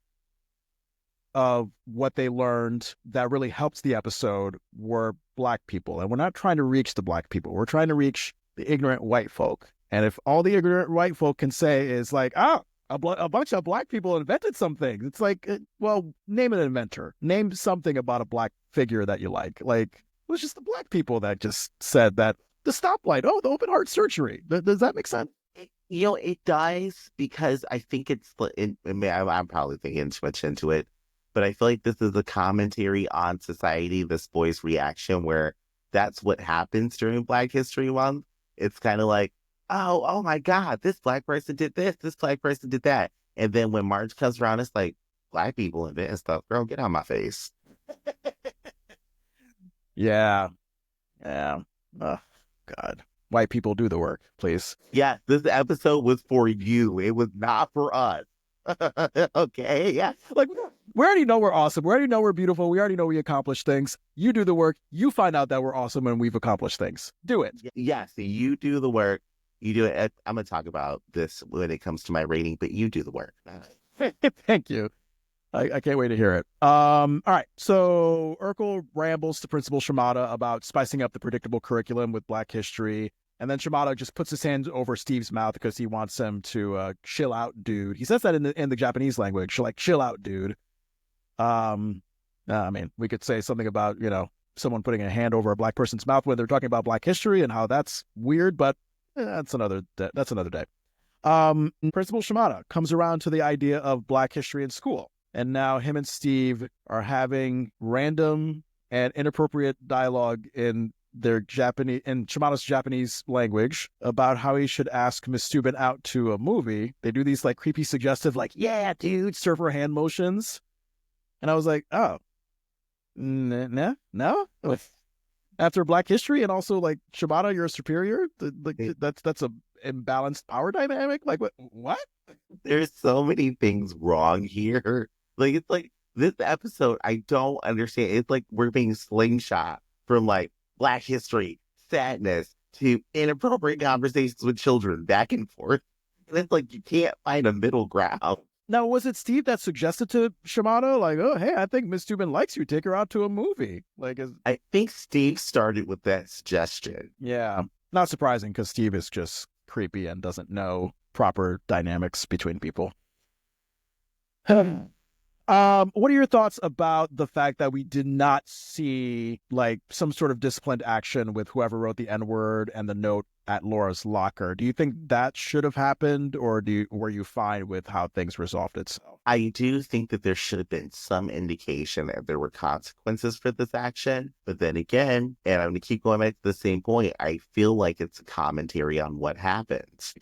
of what they learned that really helps the episode were black people. And we're not trying to reach the black people. We're trying to reach the ignorant white folk. And if all the ignorant white folk can say is like, oh, a bunch of black people invented something. It's like, well, name an inventor. Name something about a black figure that you like. Like, it was just the black people that just said that the stoplight, oh, the open heart surgery. Does that make sense? You know, it does because I think it's, I'm probably thinking too much into it, but I feel like this is a commentary on society, this boy's reaction, where that's what happens during Black History Month. It's kind of like, oh my God, this black person did this black person did that. And then when March comes around, it's like, black people invent stuff. Girl, get on my face. Yeah. Oh, God. White people do the work, please. Yeah, this episode was for you. It was not for us. Okay, yeah. Like, we already know we're awesome. We already know we're beautiful. We already know we accomplish things. You do the work. You find out that we're awesome and we've accomplished things. Do it. Yes, you do the work. You do it. I'm going to talk about this when it comes to my rating, but you do the work. Thank you. I can't wait to hear it. All right. So Urkel rambles to Principal Shimada about spicing up the predictable curriculum with Black history. And then Shimada just puts his hand over Steve's mouth because he wants him to chill out, dude. He says that in the Japanese language, like chill out, dude. I mean, we could say something about, you know, someone putting a hand over a black person's mouth when they're talking about Black history and how that's weird, but that's another day. Principal Shimada comes around to the idea of Black history in school. And now him and Steve are having random and inappropriate dialogue in Shimada's Japanese language about how he should ask Miss Steuben out to a movie. They do these like creepy suggestive, like, yeah, dude, surfer hand motions. And I was like, oh, no. After Black history and also like Shimada, you're a superior. That's a imbalanced power dynamic. Like what? There's so many things wrong here. Like, it's like this episode, I don't understand. It's like we're being slingshot from like Black history, sadness, to inappropriate conversations with children back and forth. And it's like you can't find a middle ground. Now, was it Steve that suggested to Shimano, like, oh, hey, I think Miss Dubin likes you. Take her out to a movie. I think Steve started with that suggestion. Yeah, not surprising because Steve is just creepy and doesn't know proper dynamics between people. What are your thoughts about the fact that we did not see like some sort of disciplined action with whoever wrote the N-word and the note at Laura's locker? Do you think that should have happened, or were you fine with how things resolved itself? I do think that there should have been some indication that there were consequences for this action. But then again, and I'm going to keep going back to the same point, I feel like it's a commentary on what happens.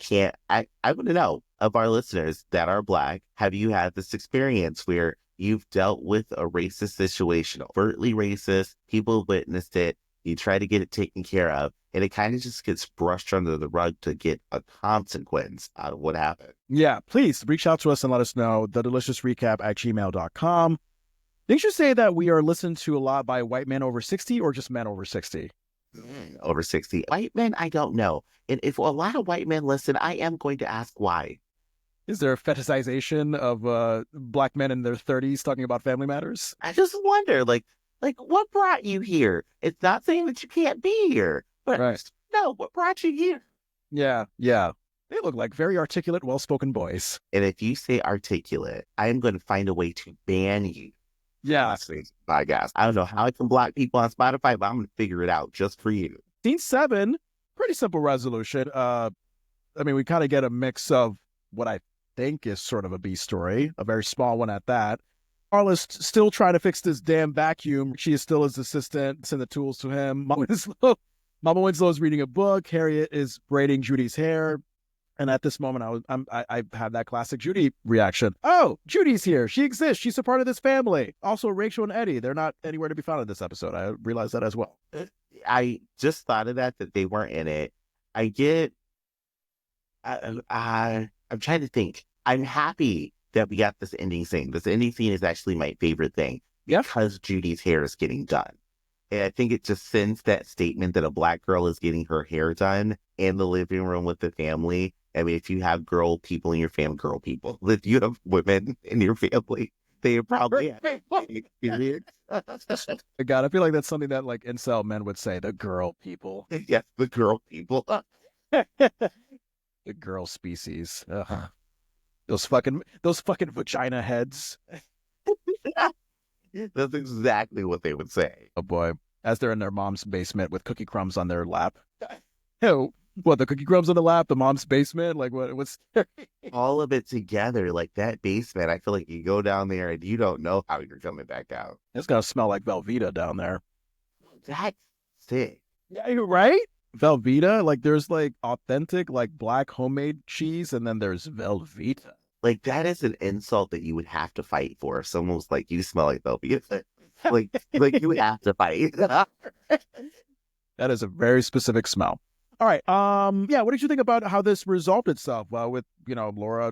I want to know, of our listeners that are Black, have you had this experience where you've dealt with a racist situation, overtly racist, people witnessed it, you try to get it taken care of, and it kind of just gets brushed under the rug to get a consequence out of what happened? Yeah, please reach out to us and let us know. thedeliciousrecap@gmail.com. Didn't you say that we are listened to a lot by white men over 60 or just men over 60? Over 60. White men, I don't know. And if a lot of white men listen, I am going to ask why. Is there a fetishization of Black men in their 30s talking about family matters? I just wonder, like what brought you here? It's not saying that you can't be here, but Right. No, what brought you here? Yeah. They look like very articulate, well-spoken boys. And if you say articulate, I am going to find a way to ban you. Yeah. My guys, I don't know how I can block people on Spotify, but I'm going to figure it out just for you. Scene 7, pretty simple resolution. I mean, we kind of get a mix of what I think is sort of a B story, a very small one at that. Carl is still trying to fix this damn vacuum. She is still his assistant, send the tools to him. Mama Winslow is reading a book. Harriet is braiding Judy's hair. And at this moment, I had that classic Judy reaction. Oh, Judy's here. She exists. She's a part of this family. Also, Rachel and Eddie, they're not anywhere to be found in this episode. I realized that as well. I just thought of that they weren't in it. I'm trying to think. I'm happy that we got this ending scene. This ending scene is actually my favorite thing. Yep. Because Judy's hair is getting done. And I think it just sends that statement that a Black girl is getting her hair done in the living room with the family. I mean, if you have girl people in your family, if you have women in your family, they probably have experience. God, I feel like that's something that like incel men would say, the girl people. Yes, the girl people. The girl species. Ugh. Those fucking vagina heads. That's exactly what they would say. Oh boy. As they're in their mom's basement with cookie crumbs on their lap. Oh, what, the cookie crumbs on the lap, the mom's basement? Like what's all of it together, like that basement, I feel like you go down there and you don't know how you're coming back out. It's gonna smell like Velveeta down there. That's sick. Yeah, you're right. Velveeta, like there's like authentic like Black homemade cheese, and then there's Velveeta. Like that is an insult that you would have to fight for. If someone was like, "You smell like Velveeta," like you would have to fight. That is a very specific smell. All right. Yeah. What did you think about how this resolved itself? With Laura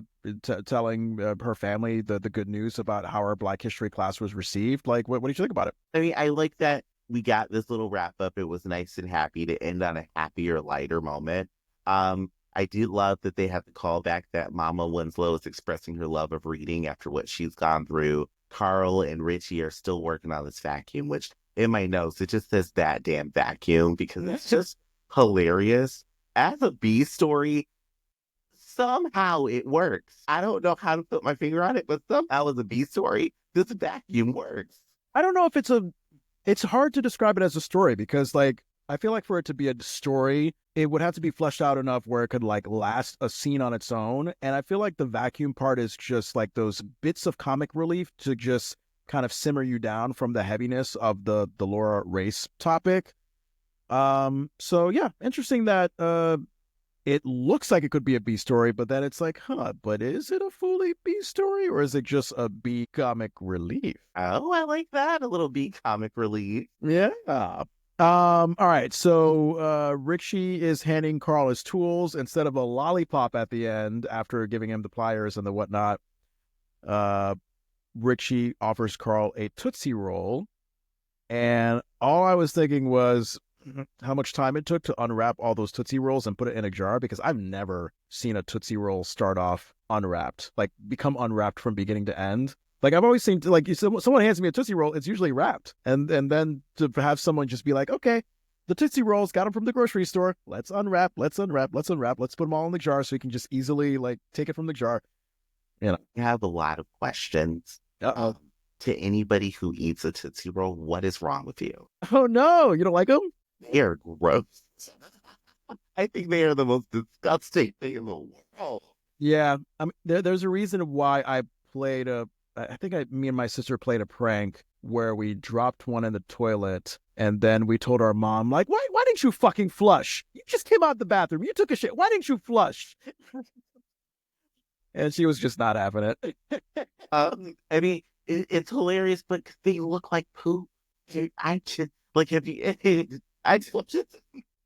telling her family the good news about how her Black History class was received. Like, what did you think about it? I mean, I like that we got this little wrap up. It was nice and happy to end on a happier, lighter moment. I do love that they have to call back that Mama Winslow is expressing her love of reading after what she's gone through. Carl and Richie are still working on this vacuum, which in my notes, it just says that damn vacuum because it's just hilarious. As a B story, somehow it works. I don't know how to put my finger on it, but somehow as a B story, this vacuum works. I don't know if it's hard to describe it as a story because like, I feel like for it to be a story, it would have to be fleshed out enough where it could like last a scene on its own. And I feel like the vacuum part is just like those bits of comic relief to just kind of simmer you down from the heaviness of the Laura race topic. So yeah, interesting that it looks like it could be a B story, but then it's like, but is it a fully B story or is it just a B comic relief? Oh, I like that. A little B comic relief. Yeah. All right. So Richie is handing Carl his tools instead of a lollipop at the end after giving him the pliers and the whatnot. Richie offers Carl a Tootsie Roll. And all I was thinking was, how much time it took to unwrap all those Tootsie Rolls and put it in a jar, because I've never seen a Tootsie Roll start off unwrapped, like become unwrapped from beginning to end. Like I've always seen, like someone hands me a Tootsie Roll, it's usually wrapped, and then to have someone just be like, okay, the Tootsie Rolls, got them from the grocery store. Let's unwrap. Let's unwrap. Let's unwrap. Let's put them all in the jar so you can just easily like take it from the jar. You know. I have a lot of questions. Uh-oh. To anybody who eats a Tootsie Roll, what is wrong with you? Oh no, you don't like them? They are gross. I think they are the most disgusting thing in the world. Yeah, I mean, there's a reason why I think me and my sister played a prank where we dropped one in the toilet, and then we told our mom, like, why didn't you fucking flush? You just came out the bathroom. You took a shit. Why didn't you flush? And she was just not having it. I mean, it's hilarious, but they look like poop. I just, like, if you, I just,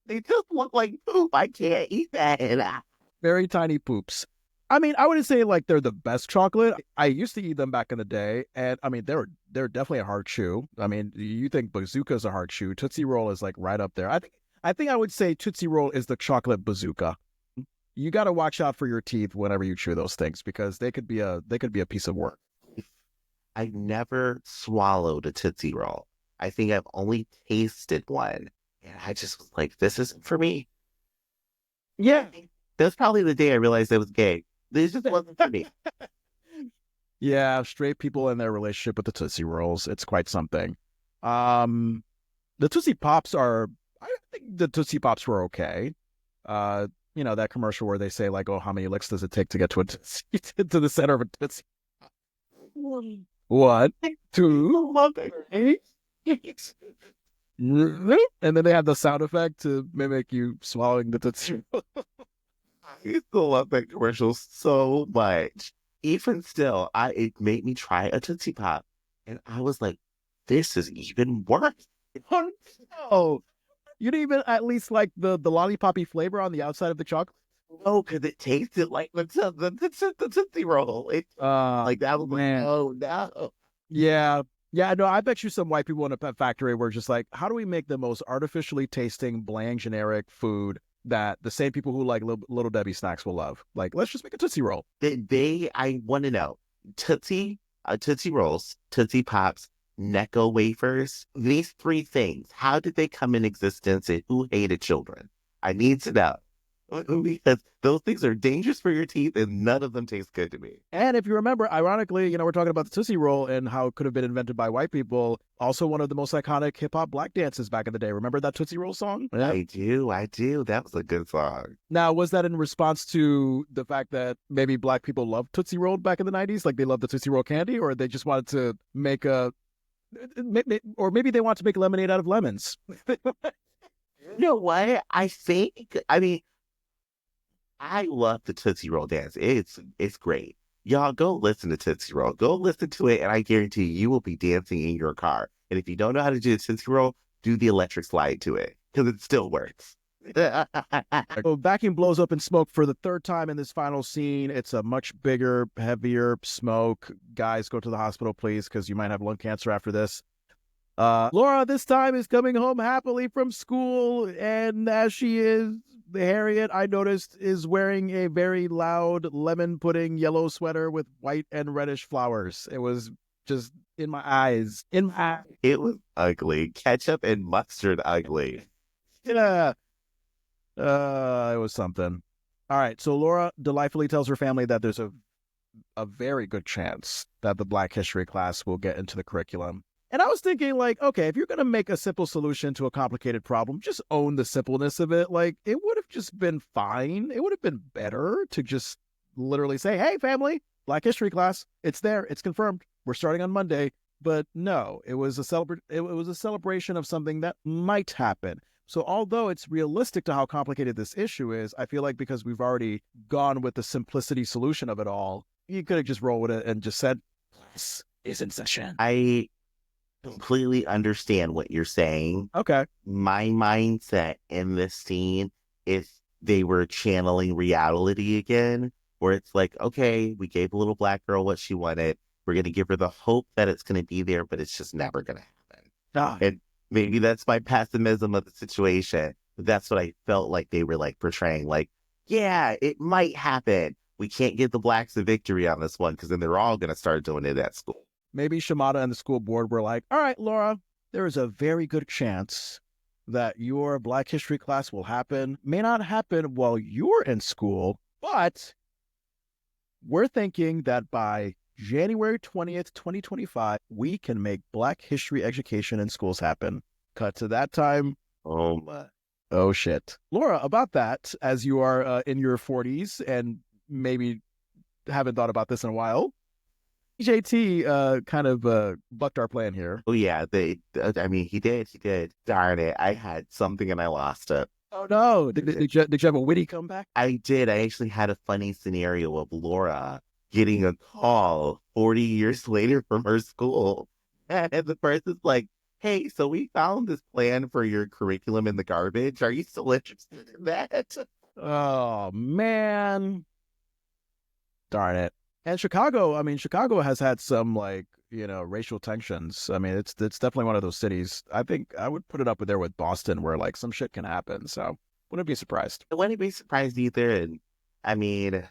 they just look like poop. I can't eat that. Very tiny poops. I mean, I wouldn't say like they're the best chocolate. I used to eat them back in the day, and I mean, they're definitely a hard chew. I mean, you think Bazooka's a hard chew? Tootsie Roll is like right up there. I think I would say Tootsie Roll is the chocolate bazooka. You got to watch out for your teeth whenever you chew those things, because they could be a piece of work. I've never swallowed a Tootsie Roll. I think I've only tasted one, and I just was like, this isn't for me. Yeah, that's probably the day I realized I was gay. This just wasn't for me. Yeah, straight people in their relationship with the Tootsie Rolls, it's quite something. The Tootsie Pops I think the Tootsie Pops were okay. You know, that commercial where they say like, oh, how many licks does it take to get to to the center of a Tootsie? 1, 2, 3. And then they have the sound effect to mimic you swallowing the Tootsie Roll. I used to love that commercial so much. Even still, it made me try a Tootsie Pop. And I was like, this is even worse. Oh, no. You didn't even at least like the lollipoppy flavor on the outside of the chocolate? No, because it tasted like the Tootsie Roll. Like that was man. Like, oh, no. Yeah. Yeah, no, I bet you some white people in a pet factory were just like, how do we make the most artificially tasting, bland, generic food that the same people who like Little Debbie snacks will love? Like, let's just make a Tootsie Roll. I want to know, Tootsie Rolls, Tootsie Pops, Necco wafers, these three things, how did they come in existence and who hated children? I need to know. Because those things are dangerous for your teeth and none of them taste good to me. And if you remember, ironically, you know, we're talking about the Tootsie Roll and how it could have been invented by white people. Also one of the most iconic hip-hop black dances back in the day. Remember that Tootsie Roll song? Yeah. I do. That was a good song. Now, was that in response to the fact that maybe black people loved Tootsie Roll back in the 90s? Like they loved the Tootsie Roll candy? Or they just wanted to make or maybe they want to make lemonade out of lemons? You know what? I love the Tootsie Roll dance. It's great. Y'all go listen to Tootsie Roll. Go listen to it, and I guarantee you will be dancing in your car. And if you don't know how to do the Tootsie Roll, do the electric slide to it, because it still works. So vacuum blows up in smoke for the third time in this final scene. It's a much bigger, heavier smoke. Guys, go to the hospital, please, because you might have lung cancer after this. Laura this time is coming home happily from school, and as she is, Harriet, I noticed, is wearing a very loud lemon pudding yellow sweater with white and reddish flowers. It was just in my eyes. It was ugly. Ketchup and mustard ugly. Yeah. It was something. All right, so Laura delightfully tells her family that there's a very good chance that the Black History class will get into the curriculum. And I was thinking, like, okay, if you're going to make a simple solution to a complicated problem, just own the simpleness of it. Like, it would have just been fine. It would have been better to just literally say, hey, family, Black History class, it's there. It's confirmed. We're starting on Monday. But no, it was a celebration of something that might happen. So although it's realistic to how complicated this issue is, I feel like because we've already gone with the simplicity solution of it all, you could have just rolled with it and just said, class is in session. I completely understand what you're saying. Okay. My mindset in this scene is they were channeling reality again, where it's like, okay, we gave a little black girl what she wanted. We're going to give her the hope that it's going to be there, but it's just never going to happen. And Maybe that's my pessimism of the situation. But that's what I felt like they were like portraying. Like, yeah, it might happen. We can't give the blacks a victory on this one because then they're all going to start doing it at school. Maybe Shimada and the school board were like, all right, Laura, there is a very good chance that your Black History class will happen. May not happen while you're in school, but we're thinking that by January 20th, 2025, we can make Black History education in schools happen. Cut to that time. Oh my. Oh, shit. Laura, about that, as you are in your 40s and maybe haven't thought about this in a while, JT kind of bucked our plan here. Oh yeah, I mean, he did. Darn it. I had something and I lost it. Oh, no. Did you have a witty comeback? I did. I actually had a funny scenario of Laura getting a call 40 years later from her school. And the person's like, hey, so we found this plan for your curriculum in the garbage. Are you still interested in that? Oh, man. Darn it. And Chicago, I mean, Chicago has had some racial tensions. I mean, it's definitely one of those cities. I think I would put it up there with Boston where like some shit can happen. So wouldn't be surprised. I wouldn't be surprised either. And I mean,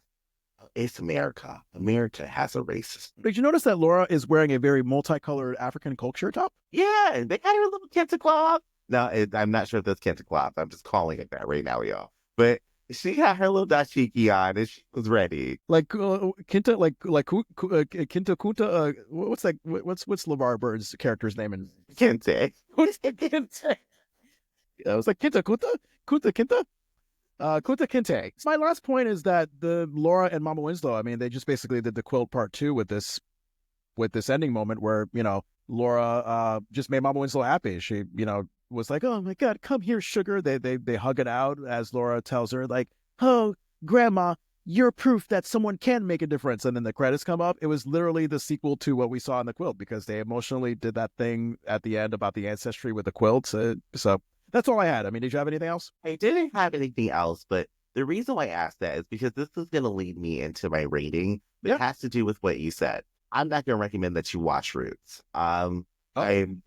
it's America. America has a racist. Did you notice that Laura is wearing a very multicolored African culture top? Yeah, and they got her little kente cloth. No, I'm not sure if that's kente cloth. I'm just calling it that right now, y'all. But she had her little dashiki on and she was ready. Like Kinta, Kinta Kunta. What's that? What's LeVar Burton's character's name in Kente? What's Kente? I was like Kinta Kunta Kinta. Kunta Kinte. My last point is that the Laura and Mama Winslow, I mean, they just basically did the quilt part 2 with this ending moment where, Laura just made Mama Winslow happy. She, was like, oh my God, come here, sugar. They hug it out as Laura tells her, like, oh, Grandma, you're proof that someone can make a difference. And then the credits come up. It was literally the sequel to what we saw in the quilt because they emotionally did that thing at the end about the ancestry with the quilt. So that's all I had. I mean, did you have anything else? I didn't have anything else, but the reason why I asked that is because this is going to lead me into my rating. It has to do with what you said. I'm not going to recommend that you watch Roots. I'm going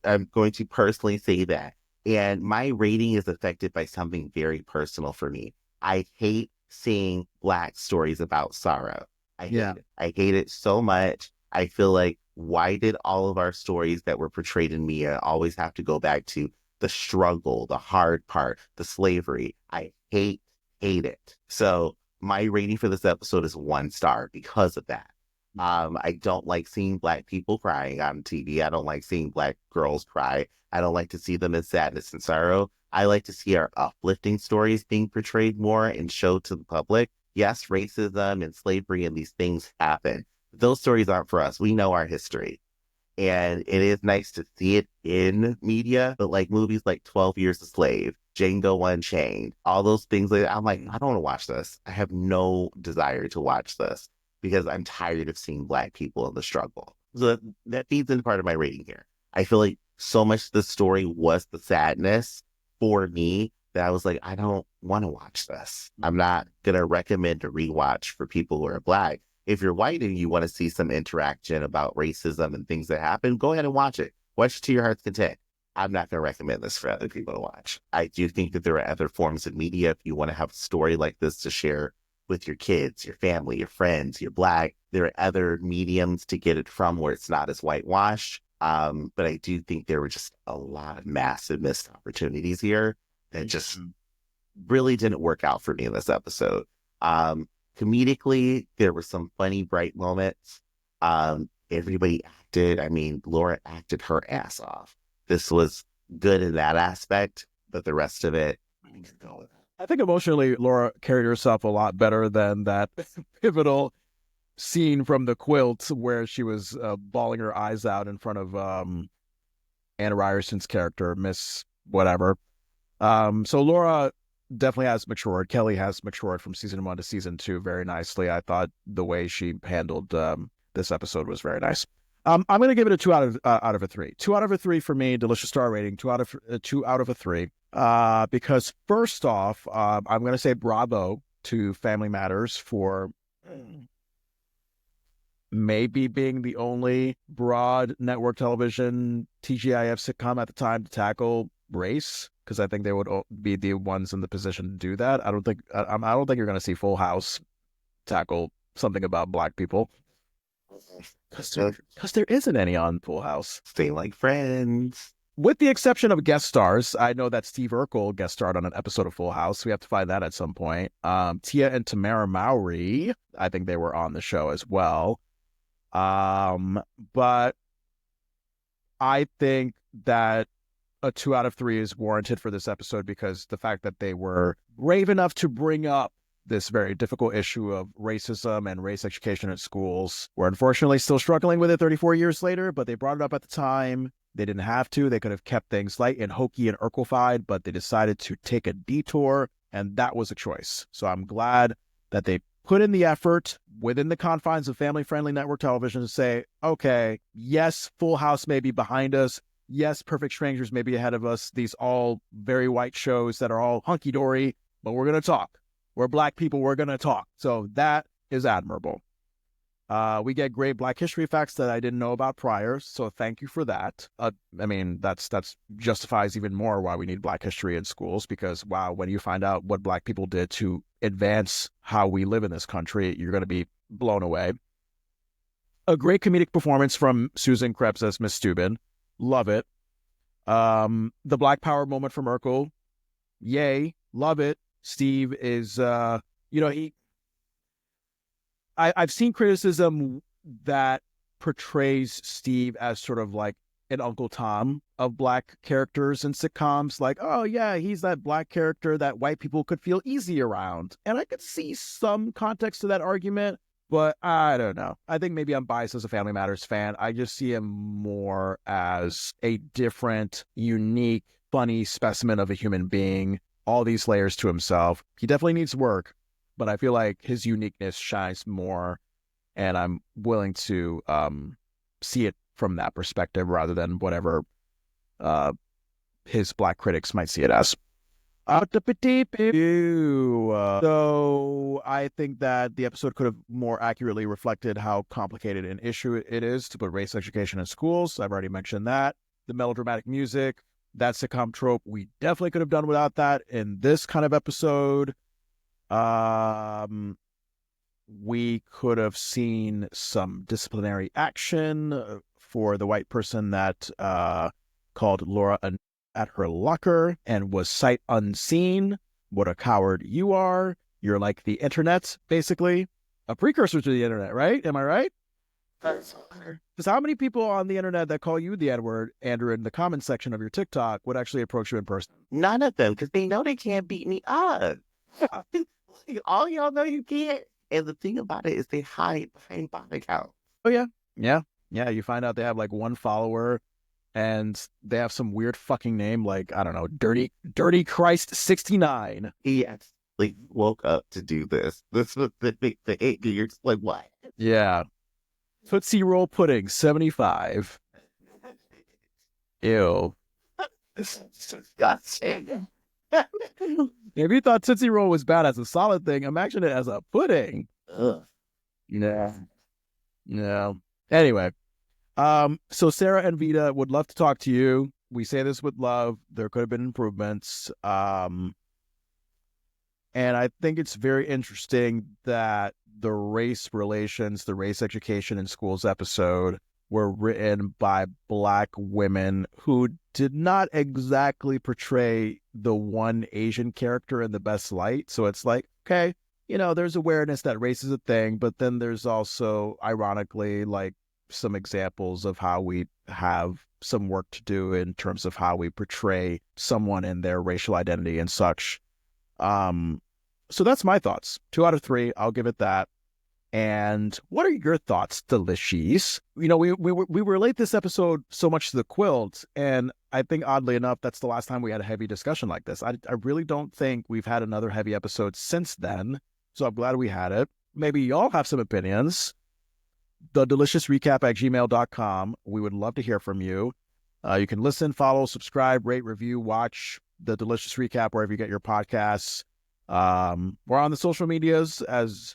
to personally say that. And my rating is affected by something very personal for me. I hate seeing Black stories about sorrow. I hate it. I hate it so much. I feel like, why did all of our stories that were portrayed in media always have to go back to the struggle, the hard part, the slavery? I hate it. So my rating for this episode is 1 star because of that. I don't like seeing Black people crying on TV. I don't like seeing Black girls cry. I don't like to see them in sadness and sorrow. I like to see our uplifting stories being portrayed more and showed to the public. Yes, racism and slavery and these things happen. Those stories aren't for us. We know our history. And it is nice to see it in media, but like movies like 12 Years a Slave, Django Unchained, all those things, I'm like, I don't want to watch this. I have no desire to watch this because I'm tired of seeing Black people in the struggle. So that feeds into part of my rating here. I feel like so much of the story was the sadness for me that I was like, I don't want to watch this. I'm not going to recommend a rewatch for people who are Black. If you're white and you want to see some interaction about racism and things that happen, go ahead and watch it. Watch it to your heart's content. I'm not going to recommend this for other people to watch. I do think that there are other forms of media if you want to have a story like this to share with your kids, your family, your friends, you're Black. There are other mediums to get it from where it's not as whitewashed. But I do think there were just a lot of massive missed opportunities here that just really didn't work out for me in this episode. Comedically, there were some funny, bright moments. Everybody acted. I mean, Laura acted her ass off. This was good in that aspect, but the rest of it, I think emotionally, Laura carried herself a lot better than that pivotal scene from the quilt where she was bawling her eyes out in front of Anna Ryerson's character, Miss whatever. So Laura definitely has matured. Kelly has matured from season 1 to season 2 very nicely. I thought the way she handled this episode was very nice. I'm going to give it a 2 out of a 3. 2 out of a 3 for me. Delicious star rating. 2 out of a 3. Because first off, I'm going to say bravo to Family Matters for maybe being the only broad network television TGIF sitcom at the time to tackle race, because I think they would be the ones in the position to do that. I don't think you're going to see Full House tackle something about Black people, because there isn't any on Full House. Stay like friends. With the exception of guest stars, I know that Steve Urkel guest starred on an episode of Full House. We have to find that at some point. Tia and Tamara Mowry, I think they were on the show as well. But I think that a 2 out of 3 is warranted for this episode, because the fact that they were brave enough to bring up this very difficult issue of racism and race education at schools. We're unfortunately still struggling with it 34 years later, but they brought it up at the time. They didn't have to. They could have kept things light and hokey and Urkelfied, but they decided to take a detour, and that was a choice. So I'm glad that they put in the effort within the confines of family-friendly network television to say, okay, yes, Full House may be behind us. Yes, Perfect Strangers may be ahead of us. These all very white shows that are all hunky-dory, but we're going to talk. We're Black people. We're going to talk. So that is admirable. We get great Black history facts that I didn't know about prior, so thank you for that. I mean, that's justifies even more why we need Black history in schools, because, wow, when you find out what Black people did to advance how we live in this country, you're going to be blown away. A great comedic performance from Susan Krebs as Miss Steuben. Love it. The Black Power moment from Urkel. Yay. Love it. Steve is, I've seen criticism that portrays Steve as sort of like an Uncle Tom of Black characters in sitcoms. Like, oh yeah, he's that Black character that white people could feel easy around. And I could see some context to that argument, but I don't know. I think maybe I'm biased as a Family Matters fan. I just see him more as a different, unique, funny specimen of a human being. All these layers to himself. He definitely needs work, but I feel like his uniqueness shines more, and I'm willing to see it from that perspective rather than whatever his Black critics might see it as. So I think that the episode could have more accurately reflected how complicated an issue it is to put race education in schools. I've already mentioned that. The melodramatic music, that sitcom trope, we definitely could have done without that in this kind of episode. We could have seen some disciplinary action for the white person that called Laura at her locker and was sight unseen. What a coward you are. You're like the internet, basically. A precursor to the internet, right? Am I right? Because how many people on the internet that call you the N-word, Andrew, in the comment section of your TikTok would actually approach you in person? None of them, because they know they can't beat me up. All y'all know you can't. And the thing about it is they hide behind bot accounts. Oh, yeah. Yeah. You find out they have like one follower and they have some weird fucking name like, I don't know, Dirty Christ 69. Yes. Like, woke up to do this. This was the 8 years. Like, what? Yeah. Tootsie Roll Pudding, 75. Ew. This is disgusting. If you thought Tootsie Roll was bad as a solid thing, imagine it as a pudding. Ugh. No. Anyway, so Sarah and Vita would love to talk to you. We say this with love. There could have been improvements. And I think it's very interesting that the race relations, the race education in schools episode were written by Black women who did not exactly portray the one Asian character in the best light. So it's like, okay, there's awareness that race is a thing, but then there's also, ironically, like some examples of how we have some work to do in terms of how we portray someone and their racial identity and such. So that's my thoughts. 2 out of 3, I'll give it that. And what are your thoughts, Delicious? We relate this episode so much to the quilt, and I think oddly enough, that's the last time we had a heavy discussion like this. I really don't think we've had another heavy episode since then, so I'm glad we had it. Maybe y'all have some opinions. thedeliciousrecap@gmail.com. We would love to hear from you. You can listen, follow, subscribe, rate, review, watch The Delicious Recap wherever you get your podcasts. We're on the social medias as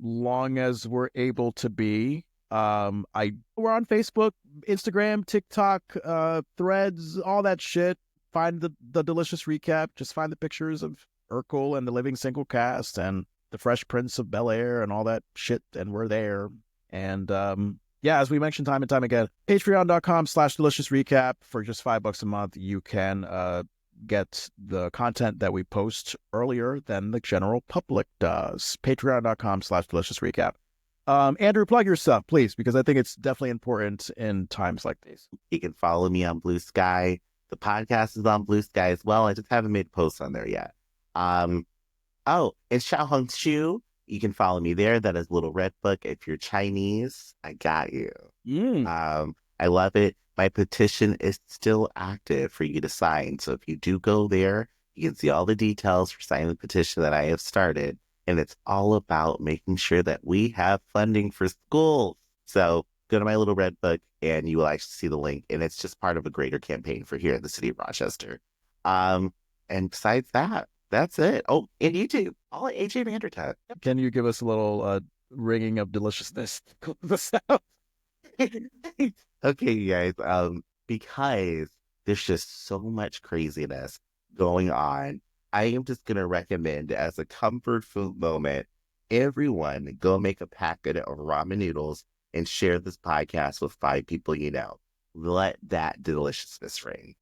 long as we're able to be. We're on Facebook, Instagram, TikTok, Threads, all that shit. Find the delicious recap. Just find the pictures of Urkel and the Living Single cast and the Fresh Prince of Bel-Air and all that shit, and we're there. And yeah, as we mentioned time and time again, patreon.com/delicious recap. For just $5 a month, you can get the content that we post earlier than the general public does. Patreon.com/delicious recap. Andrew, plug your stuff, please, because I think it's definitely important in times like these. You can follow me on Blue Sky. The podcast is on Blue Sky as well. I just haven't made posts on there yet. Oh, and Xiaohong Chu, you can follow me there. That is Little Red Book. If you're Chinese, I got you. I love it. My petition is still active for you to sign. So if you do go there, you can see all the details for signing the petition that I have started. And it's all about making sure that we have funding for schools. So go to my Little Red Book and you will actually see the link. And it's just part of a greater campaign for here in the city of Rochester. And besides that, that's it. Oh, and YouTube, all at AJ Vandertunt. Can you give us a little ringing of deliciousness to close this out? Okay, you guys, because there's just so much craziness going on, I am just going to recommend as a comfort food moment, everyone go make a packet of ramen noodles and share this podcast with 5 people you know. Let that deliciousness ring.